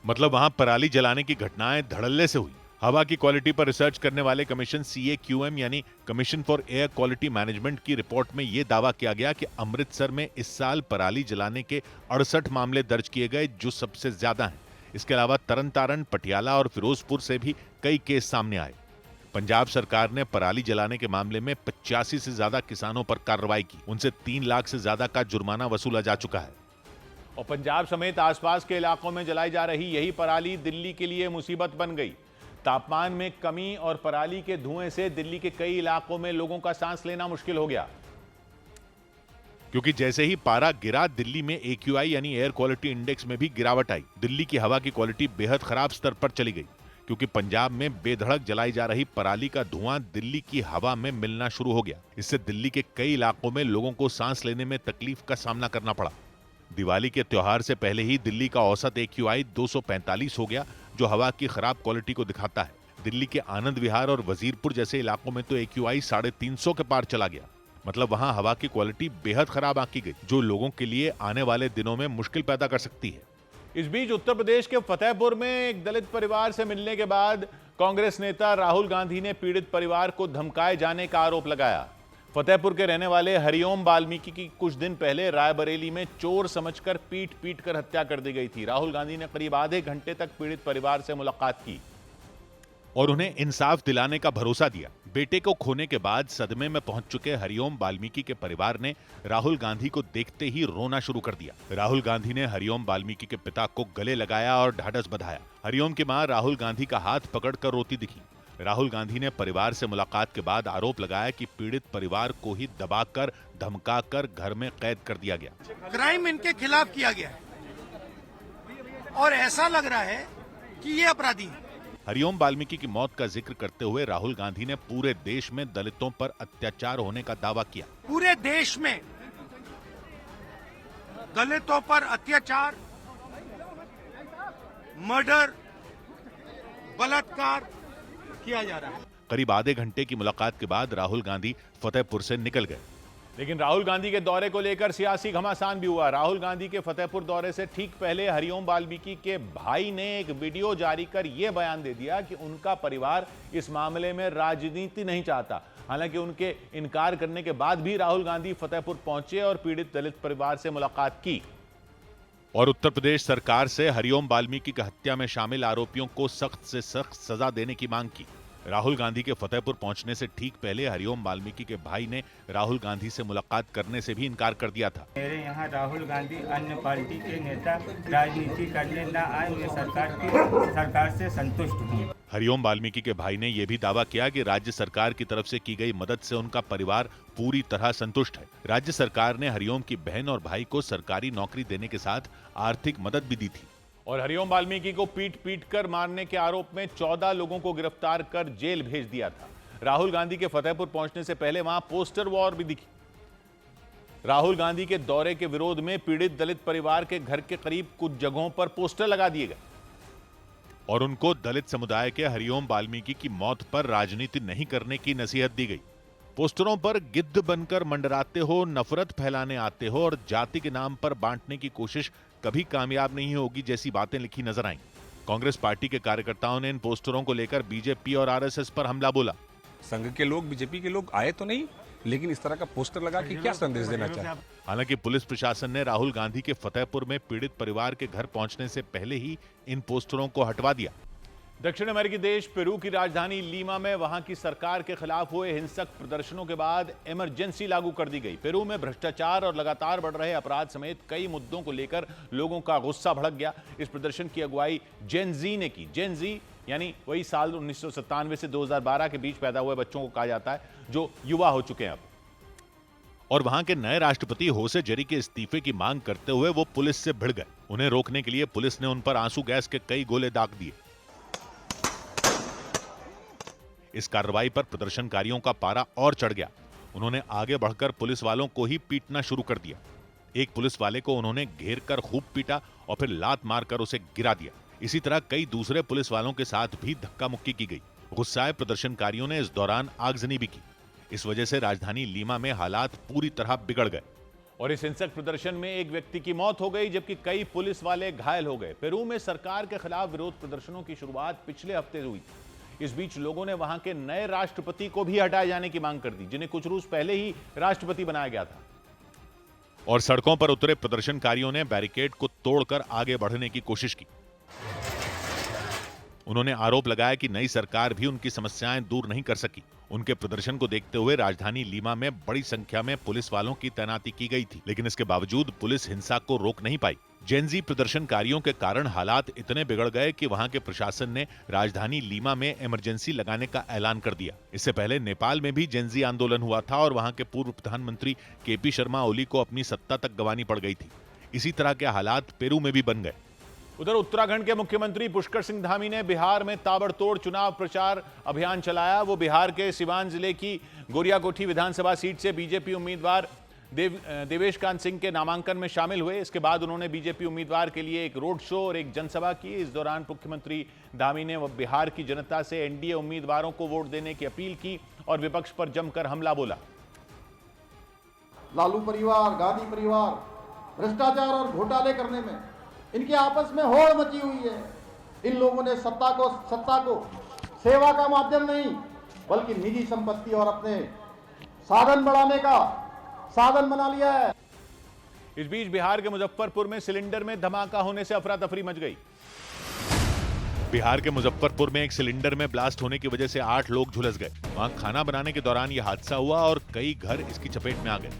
मतलब वहां पराली जलाने की घटनाएं धड़ल्ले से हुई। हवा की क्वालिटी पर रिसर्च करने वाले कमीशन CAQM यानी commission for air quality management की रिपोर्ट में यह दावा किया गया कि अमृतसर में इस साल पराली जलाने के 68 मामले दर्ज किए गए, जो सबसे ज्यादा हैं। इसके अलावा तरनतारन, पटियाला और फिरोजपुर से भी कई केस सामने आए। पंजाब सरकार ने पराली जलाने के मामले में 85 से ज्यादा किसानों पर कार्रवाई की। उनसे 3 लाख से ज्यादा का जुर्माना वसूला जा चुका है। और पंजाब समेत आसपास के इलाकों में जलाई जा रही यही पराली दिल्ली के लिए मुसीबत बन गई। तापमान में कमी और पराली के धुएं से दिल्ली के कई इलाकों में लोगों का सांस लेना मुश्किल हो गया। क्योंकि जैसे ही पारा गिरा, दिल्ली में AQI यानी एयर क्वालिटी इंडेक्स में भी गिरावट आई। दिल्ली की हवा की क्वालिटी बेहद खराब स्तर पर चली गई, क्योंकि पंजाब में बेधड़क जलाई जा रही पराली का धुआं दिल्ली की हवा में मिलना शुरू हो गया। इससे दिल्ली के कई इलाकों में लोगों को सांस लेने में तकलीफ का सामना करना पड़ा। दिवाली के त्योहार से पहले ही दिल्ली का औसत AQI 245 हो गया, जो हवा की खराब क्वालिटी को दिखाता है। दिल्ली के आनंद विहार और वजीरपुर जैसे इलाकों में तो AQI 350 के पार चला गया। मतलब वहां हवा की क्वालिटी बेहद खराब आंकी गई, जो लोगों के लिए आने वाले दिनों में मुश्किल पैदा कर सकती है। इस बीच उत्तर प्रदेश के फतेहपुर में एक दलित परिवार से मिलने के बाद कांग्रेस नेता राहुल गांधी ने पीड़ित परिवार को धमकाए जाने का आरोप लगाया। फतेहपुर के रहने वाले हरिओम वाल्मीकि की कुछ दिन पहले रायबरेली में चोर समझकर पीट कर हत्या कर दी गई थी। राहुल गांधी ने करीब आधे घंटे तक पीड़ित परिवार से मुलाकात की और उन्हें इंसाफ दिलाने का भरोसा दिया। बेटे को खोने के बाद सदमे में पहुंच चुके हरिओम वाल्मीकि के परिवार ने राहुल गांधी को देखते ही रोना शुरू कर दिया। राहुल गांधी ने हरिओम वाल्मीकि के पिता को गले लगाया और ढाढ़स बंधाया। हरिओम की मां राहुल गांधी का हाथ पकड़कर रोती दिखी। राहुल गांधी ने परिवार से मुलाकात के बाद आरोप लगाया कि पीड़ित परिवार को ही दबाकर, धमकाकर घर में कैद कर दिया गया। क्राइम इनके खिलाफ किया गया है और ऐसा लग रहा है कि ये अपराधी है। हरिओम वाल्मीकि की मौत का जिक्र करते हुए राहुल गांधी ने पूरे देश में दलितों पर अत्याचार होने का दावा किया। पूरे देश में दलितों पर अत्याचार, मर्डर, बलात्कार किया जा रहा है। करीब आधे घंटे की मुलाकात के बाद राहुल गांधी फतेहपुर से निकल गए। लेकिन राहुल गांधी के दौरे को लेकर सियासी घमासान भी हुआ। राहुल गांधी के फतेहपुर दौरे से ठीक पहले हरिओम वाल्मीकि के भाई ने एक वीडियो जारी कर यह बयान दे दिया कि उनका परिवार इस मामले में राजनीति नहीं चाहता। हालांकि उनके इनकार करने के बाद भी राहुल गांधी फतेहपुर पहुंचे और पीड़ित दलित परिवार से मुलाकात की और उत्तर प्रदेश सरकार से हरिओम वाल्मीकि की हत्या में शामिल आरोपियों को सख्त से सख्त सजा देने की मांग की। राहुल गांधी के फतेहपुर पहुंचने से ठीक पहले हरिओम वाल्मीकि के भाई ने राहुल गांधी से मुलाकात करने से भी इनकार कर दिया था। मेरे यहाँ राहुल गांधी अन्य पार्टी के नेता राजनीति करने न आए, मैं सरकार से संतुष्ट हूँ। हरिओम वाल्मीकि के भाई ने यह भी दावा किया कि राज्य सरकार की तरफ से की गई मदद से उनका परिवार पूरी तरह संतुष्ट है। राज्य सरकार ने हरिओम की बहन और भाई को सरकारी नौकरी देने के साथ आर्थिक मदद भी दी थी। और हरिओम वाल्मीकि को पीट कर मारने के आरोप में 14 लोगों को गिरफ्तार कर जेल भेज दिया था। राहुल गांधी के फतेहपुर पहुंचने से पहले वहां पोस्टर वॉर भी दिखी। राहुल गांधी के दौरे के विरोध में पीड़ित दलित परिवार के घर के करीब कुछ जगहों पर पोस्टर लगा दिए गए और उनको दलित समुदाय के हरिओम वाल्मीकि की मौत पर राजनीति नहीं करने की नसीहत दी गई। पोस्टरों पर गिद्ध बनकर मंडराते हो, नफरत फैलाने आते हो और जाति के नाम पर बांटने की कोशिश कभी कामयाब नहीं होगी जैसी बातें लिखी नजर आईं। कांग्रेस पार्टी के कार्यकर्ताओं ने इन पोस्टरों को लेकर बीजेपी और आरएसएस पर हमला बोला। संघ के लोग, बीजेपी के लोग आए तो नहीं, लेकिन इस तरह का पोस्टर लगा के क्या संदेश देना चाहते? हालांकि पुलिस प्रशासन ने राहुल गांधी के फतेहपुर में पीड़ित परिवार के घर पहुंचने से पहले ही इन पोस्टरों को हटवा दिया। दक्षिण अमेरिकी देश पेरू की राजधानी लीमा में वहां की सरकार के खिलाफ हुए हिंसक प्रदर्शनों के बाद इमरजेंसी लागू कर दी गई। पेरू में भ्रष्टाचार और लगातार बढ़ रहे अपराध समेत कई मुद्दों को लेकर लोगों का गुस्सा भड़क गया। इस प्रदर्शन की अगुवाई जेन जी ने की। जेन जी यानी वही साल 1997 से 2012 के बीच पैदा हुए बच्चों को कहा जाता है, जो युवा हो चुके हैं अब। और वहां के नए राष्ट्रपति होसे जेरी के इस्तीफे की मांग करते हुए वो पुलिस से भिड़ गए। उन्हें रोकने के लिए पुलिस ने उन पर आंसू गैस के कई गोले दाग दिए। इस कार्रवाई पर प्रदर्शनकारियों का पारा और चढ़ गया। उन्होंने आगे बढ़कर पुलिस वालों को ही पीटना शुरू कर दिया। एक पुलिस वाले को उन्होंने घेर कर खूब पीटा और फिर लात मारकर उसे गिरा दिया। इसी तरह कई दूसरे पुलिस वालों के साथ भी धक्का मुक्की की गई। गुस्साए प्रदर्शनकारियों ने इस दौरान आगजनी भी की। इस वजह से राजधानी लीमा में हालात पूरी तरह बिगड़ गए और इस हिंसक प्रदर्शन में एक व्यक्ति की मौत हो गई, जबकि कई पुलिस वाले घायल हो गए। पेरू में सरकार के खिलाफ विरोध प्रदर्शनों की शुरुआत पिछले हफ्ते हुई। इस बीच लोगों ने वहां के नए राष्ट्रपति को भी हटाए जाने की मांग कर दी, जिन्हें कुछ रोज पहले ही राष्ट्रपति बनाया गया था। और सड़कों पर उतरे प्रदर्शनकारियों ने बैरिकेड को तोड़कर आगे बढ़ने की कोशिश की। उन्होंने आरोप लगाया कि नई सरकार भी उनकी समस्याएं दूर नहीं कर सकी। उनके प्रदर्शन को देखते हुए राजधानी लीमा में बड़ी संख्या में पुलिस वालों की तैनाती की गई थी, लेकिन इसके बावजूद पुलिस हिंसा को रोक नहीं पाई। जेनजी प्रदर्शनकारियों के कारण हालात इतने बिगड़ गए कि वहां के प्रशासन ने राजधानी लीमा में इमरजेंसी लगाने का ऐलान कर दिया। इससे पहले नेपाल में भी जेनजी आंदोलन हुआ था और वहां के पूर्व प्रधानमंत्री केपी शर्मा ओली को अपनी सत्ता तक गंवानी पड़ गई थी। इसी तरह के हालात पेरू में भी बन गए। उधर उत्तराखंड के मुख्यमंत्री पुष्कर सिंह धामी ने बिहार में ताबड़तोड़ चुनाव प्रचार अभियान चलाया। वो बिहार के सिवान जिले की गोरियाकोठी विधानसभा सीट से बीजेपी उम्मीदवार देवेश कांत सिंह के नामांकन में शामिल हुए। इसके बाद उन्होंने बीजेपी उम्मीदवार के लिए एक रोड शो और एक जनसभा की। इस दौरान मुख्यमंत्री धामी ने बिहार की जनता से एनडीए उम्मीदवारों को वोट देने की अपील की और विपक्ष पर जमकर हमला बोला। लालू परिवार, गांधी परिवार भ्रष्टाचार और घोटाले करने में इनके आपस में होड़ मची हुई है। इन लोगों ने सत्ता को सेवा का माध्यम नहीं बल्कि निजी संपत्ति और अपने साधन बढ़ाने का साधन बना लिया है। इस बीच बिहार के मुजफ्फरपुर में सिलेंडर में धमाका होने से अफरा तफरी मच गई। बिहार के मुजफ्फरपुर में एक सिलेंडर में ब्लास्ट होने की वजह से 8 लोग झुलस गए। वहां खाना बनाने के दौरान यह हादसा हुआ और कई घर इसकी चपेट में आ गए।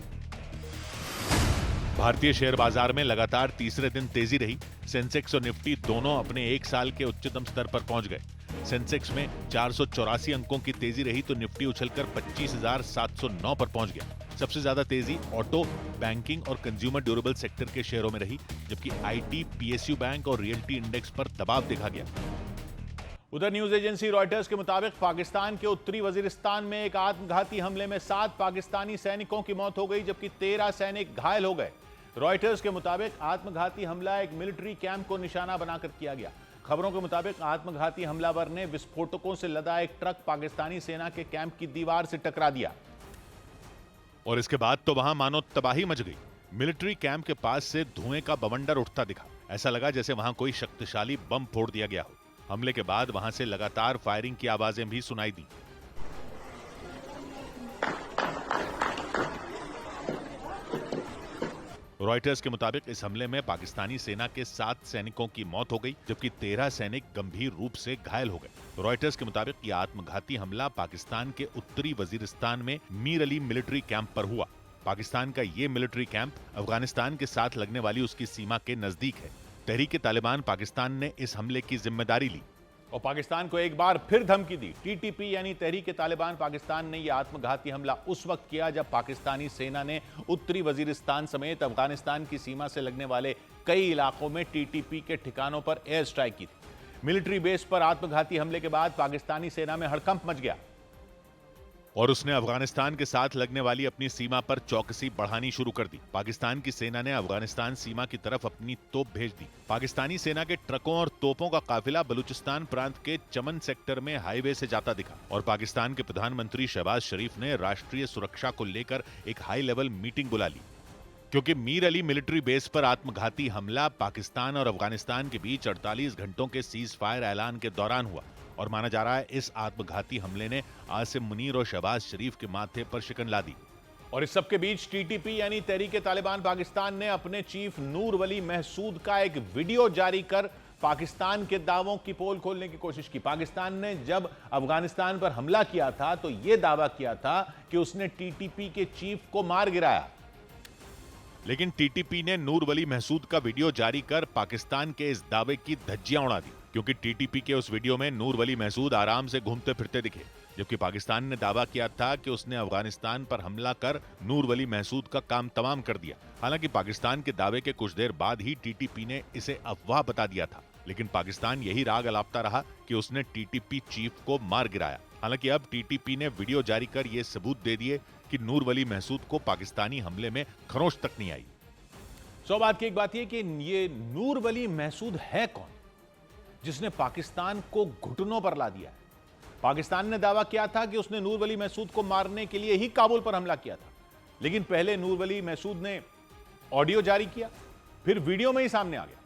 भारतीय शेयर बाजार में लगातार तीसरे दिन तेजी रही। सेंसेक्स और निफ्टी दोनों अपने एक साल के उच्चतम स्तर पर पहुंच गए। सेंसेक्स में 484 अंकों की तेजी रही तो निफ्टी उछलकर 25,709 पर पहुंच गया। सबसे ज्यादा तेजी ऑटो, बैंकिंग और कंज्यूमर ड्यूरेबल सेक्टर के शेयरों में रही, जबकि आईटी, पीएसयू बैंक और रियल्टी इंडेक्स पर दबाव देखा गया। उधर न्यूज एजेंसी रॉयटर्स के मुताबिक पाकिस्तान के उत्तरी वजीरिस्तान में एक आत्मघाती हमले में 7 पाकिस्तानी सैनिकों की मौत हो गई, जबकि 13 सैनिक घायल हो गए। रॉयटर्स के मुताबिक आत्मघाती हमला एक मिलिट्री कैंप को निशाना बनाकर किया गया। खबरों के मुताबिक आत्मघाती हमलावर ने विस्फोटकों से लदा एक ट्रक पाकिस्तानी सेना के कैंप की दीवार से टकरा दिया और इसके बाद तो वहां मानो तबाही मच गई। मिलिट्री कैंप के पास से धुएं का बवंडर उठता दिखा। ऐसा लगा जैसे वहां कोई शक्तिशाली बम फोड़ दिया गया हो। हमले के बाद वहां से लगातार फायरिंग की आवाजें भी सुनाई दी। रॉयटर्स के मुताबिक इस हमले में पाकिस्तानी सेना के 7 सैनिकों की मौत हो गई, जबकि 13 सैनिक गंभीर रूप से घायल हो गए। रॉयटर्स के मुताबिक यह आत्मघाती हमला पाकिस्तान के उत्तरी वजीरिस्तान में मीर अली मिलिट्री कैंप पर हुआ। पाकिस्तान का ये मिलिट्री कैंप अफगानिस्तान के साथ लगने वाली उसकी सीमा के नजदीक है। तहरीक तालिबान पाकिस्तान ने इस हमले की जिम्मेदारी ली और पाकिस्तान को एक बार फिर धमकी दी। टीटीपी यानी तहरीक तालिबान पाकिस्तान ने यह आत्मघाती हमला उस वक्त किया जब पाकिस्तानी सेना ने उत्तरी वजीरिस्तान समेत अफगानिस्तान की सीमा से लगने वाले कई इलाकों में टीटीपी के ठिकानों पर एयर स्ट्राइक की थी। मिलिट्री बेस पर आत्मघाती हमले के बाद पाकिस्तानी सेना में हड़कंप मच गया और उसने अफगानिस्तान के साथ लगने वाली अपनी सीमा पर चौकसी बढ़ानी शुरू कर दी। पाकिस्तान की सेना ने अफगानिस्तान सीमा की तरफ अपनी तोप भेज दी। पाकिस्तानी सेना के ट्रकों और तोपों का काफिला बलूचिस्तान प्रांत के चमन सेक्टर में हाईवे से जाता दिखा और पाकिस्तान के प्रधानमंत्री शहबाज शरीफ ने राष्ट्रीय सुरक्षा को लेकर एक हाई लेवल मीटिंग बुला ली। क्योंकि मीर अली मिलिट्री बेस पर आत्मघाती हमला पाकिस्तान और अफगानिस्तान के बीच 48 घंटों के सीज फायर ऐलान के दौरान हुआ और माना जा रहा है इस आत्मघाती हमले ने आसिम मुनीर और शहबाज शरीफ के माथे पर शिकन ला दी। और इस सब के बीच टीटीपी यानी तहरीक तालिबान पाकिस्तान ने अपने चीफ नूर वली महसूद का एक वीडियो जारी कर पाकिस्तान के दावों की पोल खोलने की कोशिश की। पाकिस्तान ने जब अफगानिस्तान पर हमला किया था तो यह दावा किया था कि उसने टीटीपी के चीफ को मार गिराया, लेकिन टीटीपी ने नूर वली महसूद का वीडियो जारी कर पाकिस्तान के इस दावे की धज्जियां उड़ा दी, क्योंकि टीटीपी के उस वीडियो में नूर वली महसूद आराम से घूमते फिरते दिखे, जबकि पाकिस्तान ने दावा किया था कि उसने अफगानिस्तान पर हमला कर नूर वली महसूद का काम तमाम कर दिया। हालांकि पाकिस्तान के दावे के कुछ देर बाद ही टीटीपी ने इसे अफवाह बता दिया था, लेकिन पाकिस्तान यही राग अलापता रहा कि उसने टीटीपी चीफ को मार गिराया। हालांकि अब टीटीपी ने वीडियो जारी कर यह सबूत दे दिए कि नूर वली महसूद को पाकिस्तानी हमले में खरोंच तक नहीं आई। सो बात की एक बात यह कि ये नूर वली महसूद है कौन जिसने पाकिस्तान को घुटनों पर ला दिया है? पाकिस्तान ने दावा किया था कि उसने नूर वली महसूद को मारने के लिए ही काबुल पर हमला किया था, लेकिन पहले नूर वली महसूद ने ऑडियो जारी किया, फिर वीडियो में ही सामने आ गया।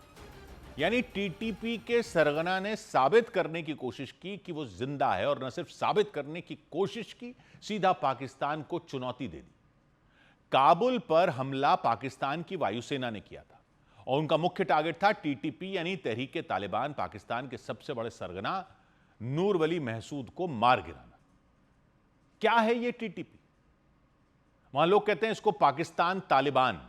यानी टीटीपी के सरगना ने साबित करने की कोशिश की कि वो जिंदा है, और न सिर्फ साबित करने की कोशिश की, सीधा पाकिस्तान को चुनौती दे दी। काबुल पर हमला पाकिस्तान की वायुसेना ने किया था और उनका मुख्य टारगेट था टीटीपी यानी तहरीक तालिबान पाकिस्तान के सबसे बड़े सरगना नूर वली महसूद को मार गिराना। क्या है यह टीटीपी? वहां लोग कहते हैं इसको पाकिस्तान तालिबान,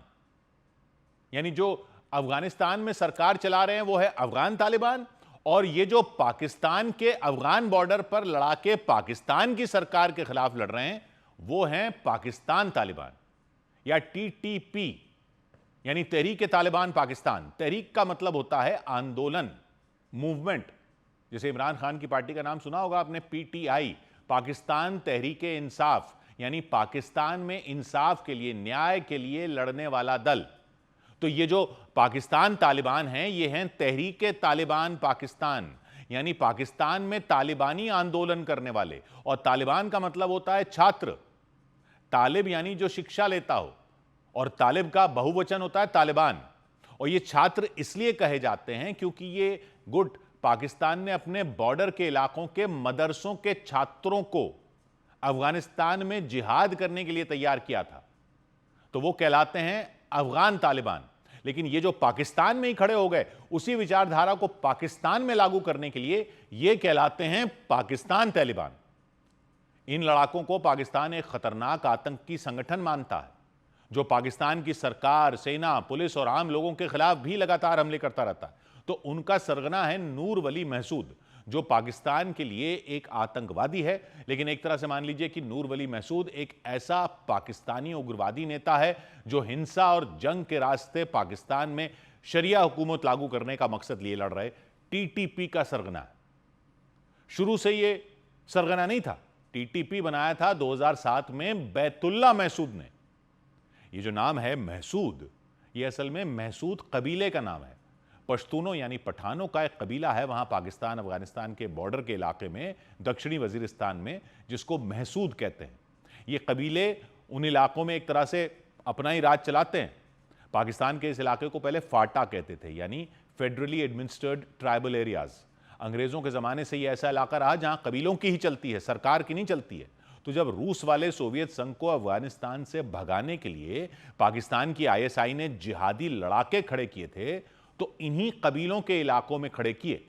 यानी जो अफगानिस्तान में सरकार चला रहे हैं वो है अफगान तालिबान, और ये जो पाकिस्तान के अफगान बॉर्डर पर लड़ाके पाकिस्तान की सरकार के खिलाफ लड़ रहे हैं वो हैं पाकिस्तान तालिबान या टीटीपी, यानी तहरीक तालिबान पाकिस्तान। तहरीक का मतलब होता है आंदोलन, मूवमेंट। जैसे इमरान खान की पार्टी का नाम सुना होगा आपने, पीटीआई, पाकिस्तान तहरीक इंसाफ, यानी पाकिस्तान में इंसाफ के लिए, न्याय के लिए लड़ने वाला दल। तो ये जो पाकिस्तान तालिबान हैं ये हैं तहरीक तालिबान पाकिस्तान, यानी पाकिस्तान में तालिबानी आंदोलन करने वाले। और तालिबान का मतलब होता है छात्र, तालिब यानी जो शिक्षा लेता हो, और तालिब का बहुवचन होता है तालिबान। और ये छात्र इसलिए कहे जाते हैं क्योंकि ये गुट पाकिस्तान ने अपने बॉर्डर के इलाकों के मदरसों के छात्रों को अफगानिस्तान में जिहाद करने के लिए तैयार किया था, तो वो कहलाते हैं अफगान तालिबान। लेकिन ये जो पाकिस्तान में ही खड़े हो गए उसी विचारधारा को पाकिस्तान में लागू करने के लिए ये कहलाते हैं पाकिस्तान तालिबान। इन लड़ाकों को पाकिस्तान एक खतरनाक आतंकी संगठन मानता है जो पाकिस्तान की सरकार, सेना, पुलिस और आम लोगों के खिलाफ भी लगातार हमले करता रहता है। तो उनका सरगना है नूर वली महसूद, जो पाकिस्तान के लिए एक आतंकवादी है। लेकिन एक तरह से मान लीजिए कि नूर वली महसूद एक ऐसा पाकिस्तानी उग्रवादी नेता है जो हिंसा और जंग के रास्ते पाकिस्तान में शरिया हुकूमत लागू करने का मकसद लिए लड़ रहे टीटीपी का सरगना है। शुरू से ये सरगना नहीं था, टीटीपी बनाया था 2007 में बैतुल्ला महसूद ने। ये जो नाम है महसूद, ये असल में महसूद कबीले का नाम है। पश्तूनों यानी पठानों का एक कबीला है वहां पाकिस्तान अफगानिस्तान के बॉर्डर के इलाके में, दक्षिणी वजीरिस्तान में, जिसको महसूद कहते हैं। ये कबीले उन इलाकों में एक तरह से अपना ही राज चलाते हैं। पाकिस्तान के इस इलाके को पहले फाटा कहते थे, यानी फेडरली एडमिनिस्ट्रेड ट्राइबल एरियाज। अंग्रेजों के ज़माने से ये ऐसा इलाका रहा जहां कबीलों की ही चलती है, सरकार की नहीं चलती है। तो जब रूस वाले सोवियत संघ को अफगानिस्तान से भगाने के लिए पाकिस्तान की आईएसआई ने जिहादी लड़ाके खड़े किए थे तो इन्हीं कबीलों के इलाकों में खड़े किए।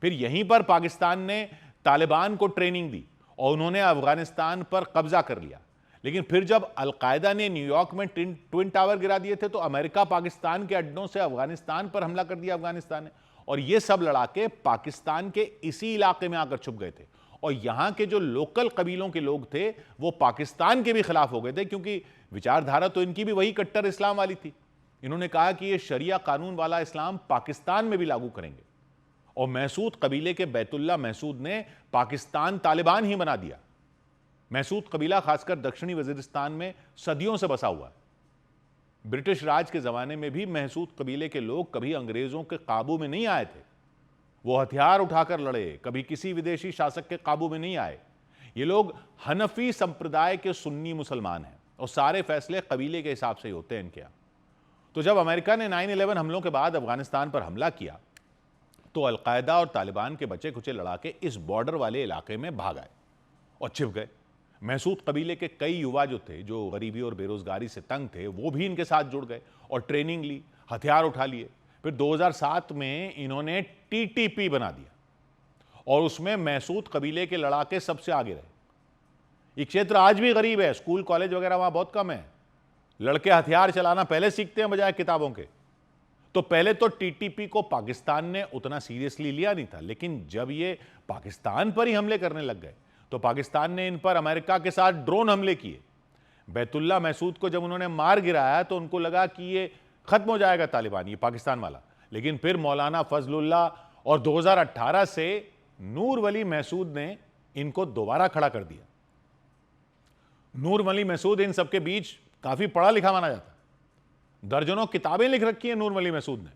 फिर यहीं पर पाकिस्तान ने तालिबान को ट्रेनिंग दी और उन्होंने अफगानिस्तान पर कब्जा कर लिया। लेकिन फिर जब अलकायदा ने न्यूयॉर्क में ट्विन टावर गिरा दिए थे तो अमेरिका पाकिस्तान के अड्डों से अफगानिस्तान पर हमला कर दिया अफगानिस्तान ने, और ये सब लड़ाके पाकिस्तान के इसी इलाके में आकर छुप गए थे। और यहां के जो लोकल कबीलों के लोग थे वो पाकिस्तान के भी खिलाफ हो गए थे, क्योंकि विचारधारा तो इनकी भी वही कट्टर इस्लाम वाली थी। इन्होंने कहा कि ये शरिया कानून वाला इस्लाम पाकिस्तान में भी लागू करेंगे। और महसूद कबीले के बैतुल्ला महसूद ने पाकिस्तान तालिबान ही बना दिया। महसूद कबीला खासकर दक्षिणी वजीरिस्तान में सदियों से बसा हुआ है। ब्रिटिश राज के जमाने में भी महसूद कबीले के लोग कभी अंग्रेजों के काबू में नहीं आए थे। वो हथियार उठाकर लड़े, कभी किसी विदेशी शासक के काबू में नहीं आए। ये लोग हनफी संप्रदाय के सुन्नी मुसलमान हैं और सारे फैसले कबीले के हिसाब से ही होते हैं इनके यहाँ। तो जब अमेरिका ने 9/11 हमलों के बाद अफगानिस्तान पर हमला किया तो अलकायदा और तालिबान के बचे खुचे लड़ाके इस बॉर्डर वाले इलाके में भाग आए और छिप गए। महसूद कबीले के कई युवा जो थे, जो गरीबी और बेरोजगारी से तंग थे, वो भी इनके साथ जुड़ गए और ट्रेनिंग ली, हथियार उठा लिए। फिर 2007 में इन्होंने टीटीपी बना दिया और उसमें महसूद कबीले के लड़ाके सबसे आगे रहे। ये क्षेत्र आज भी गरीब है, स्कूल कॉलेज वगैरह वहां बहुत कम है। लड़के हथियार चलाना पहले सीखते हैं बजाय किताबों के। तो पहले तो टीटीपी को पाकिस्तान ने उतना सीरियसली लिया नहीं था, लेकिन जब ये पाकिस्तान पर ही हमले करने लग गए तो पाकिस्तान ने इन पर अमेरिका के साथ ड्रोन हमले किए। बैतुल्ला महसूद को जब उन्होंने मार गिराया तो उनको लगा कि ये खत्म हो जाएगा तालिबान, ये पाकिस्तान वाला। लेकिन फिर मौलाना फजलुल्लाह और 2018 से नूर वली महसूद ने इनको दोबारा खड़ा कर दिया। नूर वली महसूद इन सबके बीच काफी पढ़ा लिखा माना जाता है। दर्जनों किताबें लिख रखी हैं नूर वली महसूद ने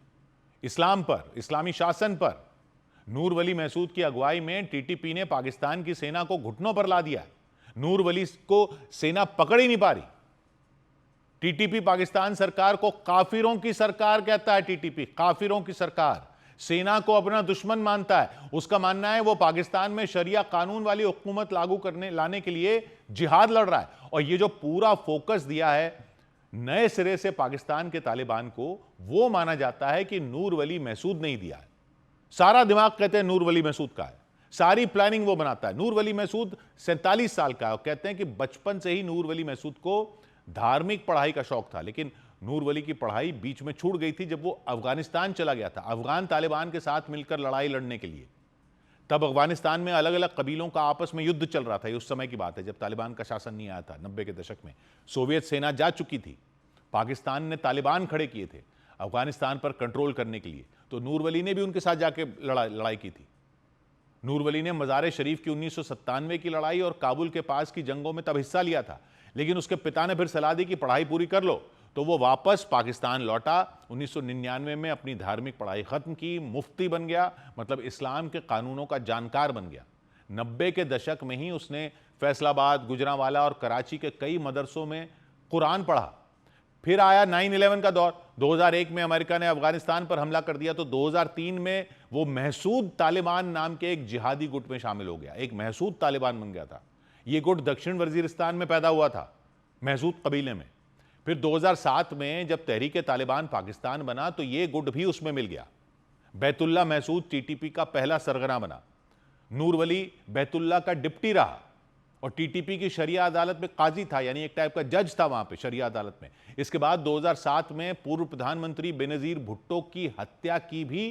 इस्लाम पर, इस्लामी शासन पर। नूर वली महसूद की अगुवाई में टीटीपी ने पाकिस्तान की सेना को घुटनों पर ला दिया। नूर वली को सेना पकड़ ही नहीं पा रही। टीटीपी पाकिस्तान सरकार को काफिरों की सरकार कहता है। टीटीपी काफिरों की सरकार, सेना को अपना दुश्मन मानता है। उसका मानना है वो पाकिस्तान में शरिया कानून वाली हुकूमत लागू लाने के लिए जिहाद लड़ रहा है। और ये जो पूरा फोकस दिया है नए सिरे से पाकिस्तान के तालिबान को, वो माना जाता है कि नूर वली महसूद ने ही दिया है। सारा दिमाग कहते हैं नूर वली महसूद का है, सारी प्लानिंग वो बनाता है। नूर वली महसूद 47 साल का है और कहते हैं कि बचपन से ही नूर वली महसूद को धार्मिक पढ़ाई का शौक था, लेकिन नूर वली की पढ़ाई बीच में छूट गई थी जब वो अफगानिस्तान चला गया था अफगान तालिबान के साथ मिलकर लड़ाई लड़ने के लिए। तब अफगानिस्तान में अलग अलग कबीलों का आपस में युद्ध चल रहा था। ये उस समय की बात है जब तालिबान का शासन नहीं आया था, 90 के दशक में। सोवियत सेना जा चुकी थी, पाकिस्तान ने तालिबान खड़े किए थे अफगानिस्तान पर कंट्रोल करने के लिए। तो नूर वली ने भी उनके साथ जाके लड़ाई की थी। नूर वली ने मज़ार शरीफ की 1997 की लड़ाई और काबुल के पास की जंगों में तब हिस्सा लिया था, लेकिन उसके पिता ने फिर सलाह दी कि पढ़ाई पूरी कर लो, तो वो वापस पाकिस्तान लौटा। 1999 में अपनी धार्मिक पढ़ाई खत्म की, मुफ्ती बन गया, मतलब इस्लाम के कानूनों का जानकार बन गया। 90 के दशक में ही उसने फैसलाबाद, गुजरांवाला और कराची के कई मदरसों में कुरान पढ़ा। फिर आया 9/11 का दौर। 2001 में अमेरिका ने अफगानिस्तान पर हमला कर दिया, तो 2003 में वो महसूद तालिबान नाम के एक जिहादी गुट में शामिल हो गया, एक महसूद तालिबान बन गया था। ये गुट दक्षिण वजीरिस्तान में पैदा हुआ था, महसूद कबीले में। फिर 2007 में जब तहरीक तालिबान पाकिस्तान बना तो ये गुट भी उसमें मिल गया। बैतुल्ला महसूद टीटीपी का पहला सरगना बना। नूर वली बैतुल्ला का डिप्टी रहा और टीटीपी की शरिया अदालत में काजी था, यानी एक टाइप का जज था वहां पे शरिया अदालत में। इसके बाद 2007 में पूर्व प्रधानमंत्री बेनजीर भुट्टो की हत्या की भी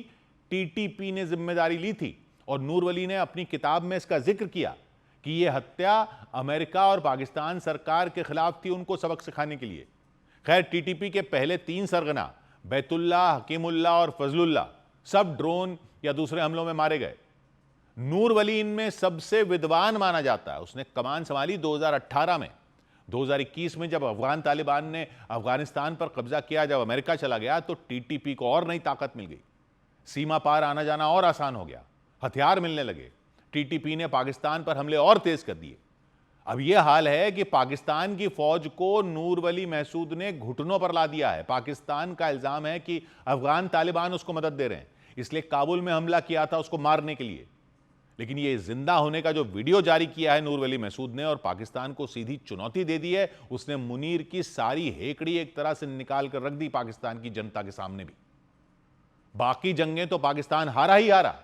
टीटीपी ने जिम्मेदारी ली थी और नूर वली ने अपनी किताब में इसका जिक्र किया कि यह हत्या अमेरिका और पाकिस्तान सरकार के खिलाफ थी, उनको सबक सिखाने के लिए। खैर, टीटीपी के पहले 3 सरगना बैतुल्ला, हकीमुल्ला और फजलुल्ला सब ड्रोन या दूसरे हमलों में मारे गए। नूर वली इनमें सबसे विद्वान माना जाता है। उसने कमान संभाली 2018 में। 2021 में जब अफगान तालिबान ने अफगानिस्तान पर कब्जा किया, जब अमेरिका चला गया, तो टीटीपी को और नई ताकत मिल गई। सीमा पार आना जाना और आसान हो गया, हथियार मिलने लगे। टीटीपी ने पाकिस्तान पर हमले और तेज कर दिए। अब यह हाल है कि पाकिस्तान की फौज को नूर वली महसूद ने घुटनों पर ला दिया है। पाकिस्तान का इल्जाम है कि अफगान तालिबान उसको मदद दे रहे हैं, इसलिए काबुल में हमला किया था उसको मारने के लिए। लेकिन ये जिंदा होने का जो वीडियो जारी किया है नूर वली महसूद ने और पाकिस्तान को सीधी चुनौती दे दी है, उसने मुनीर की सारी हेकड़ी एक तरह से निकाल कर रख दी पाकिस्तान की जनता के सामने भी। बाकी जंगें तो पाकिस्तान हारा ही हारा,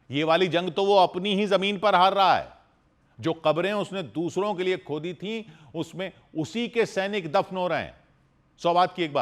ये वाली जंग तो वो अपनी ही जमीन पर हार रहा है। जो कब्रें उसने दूसरों के लिए खोदी थी, उसमें उसी के सैनिक दफन हो रहे हैं। सौगात की एक बात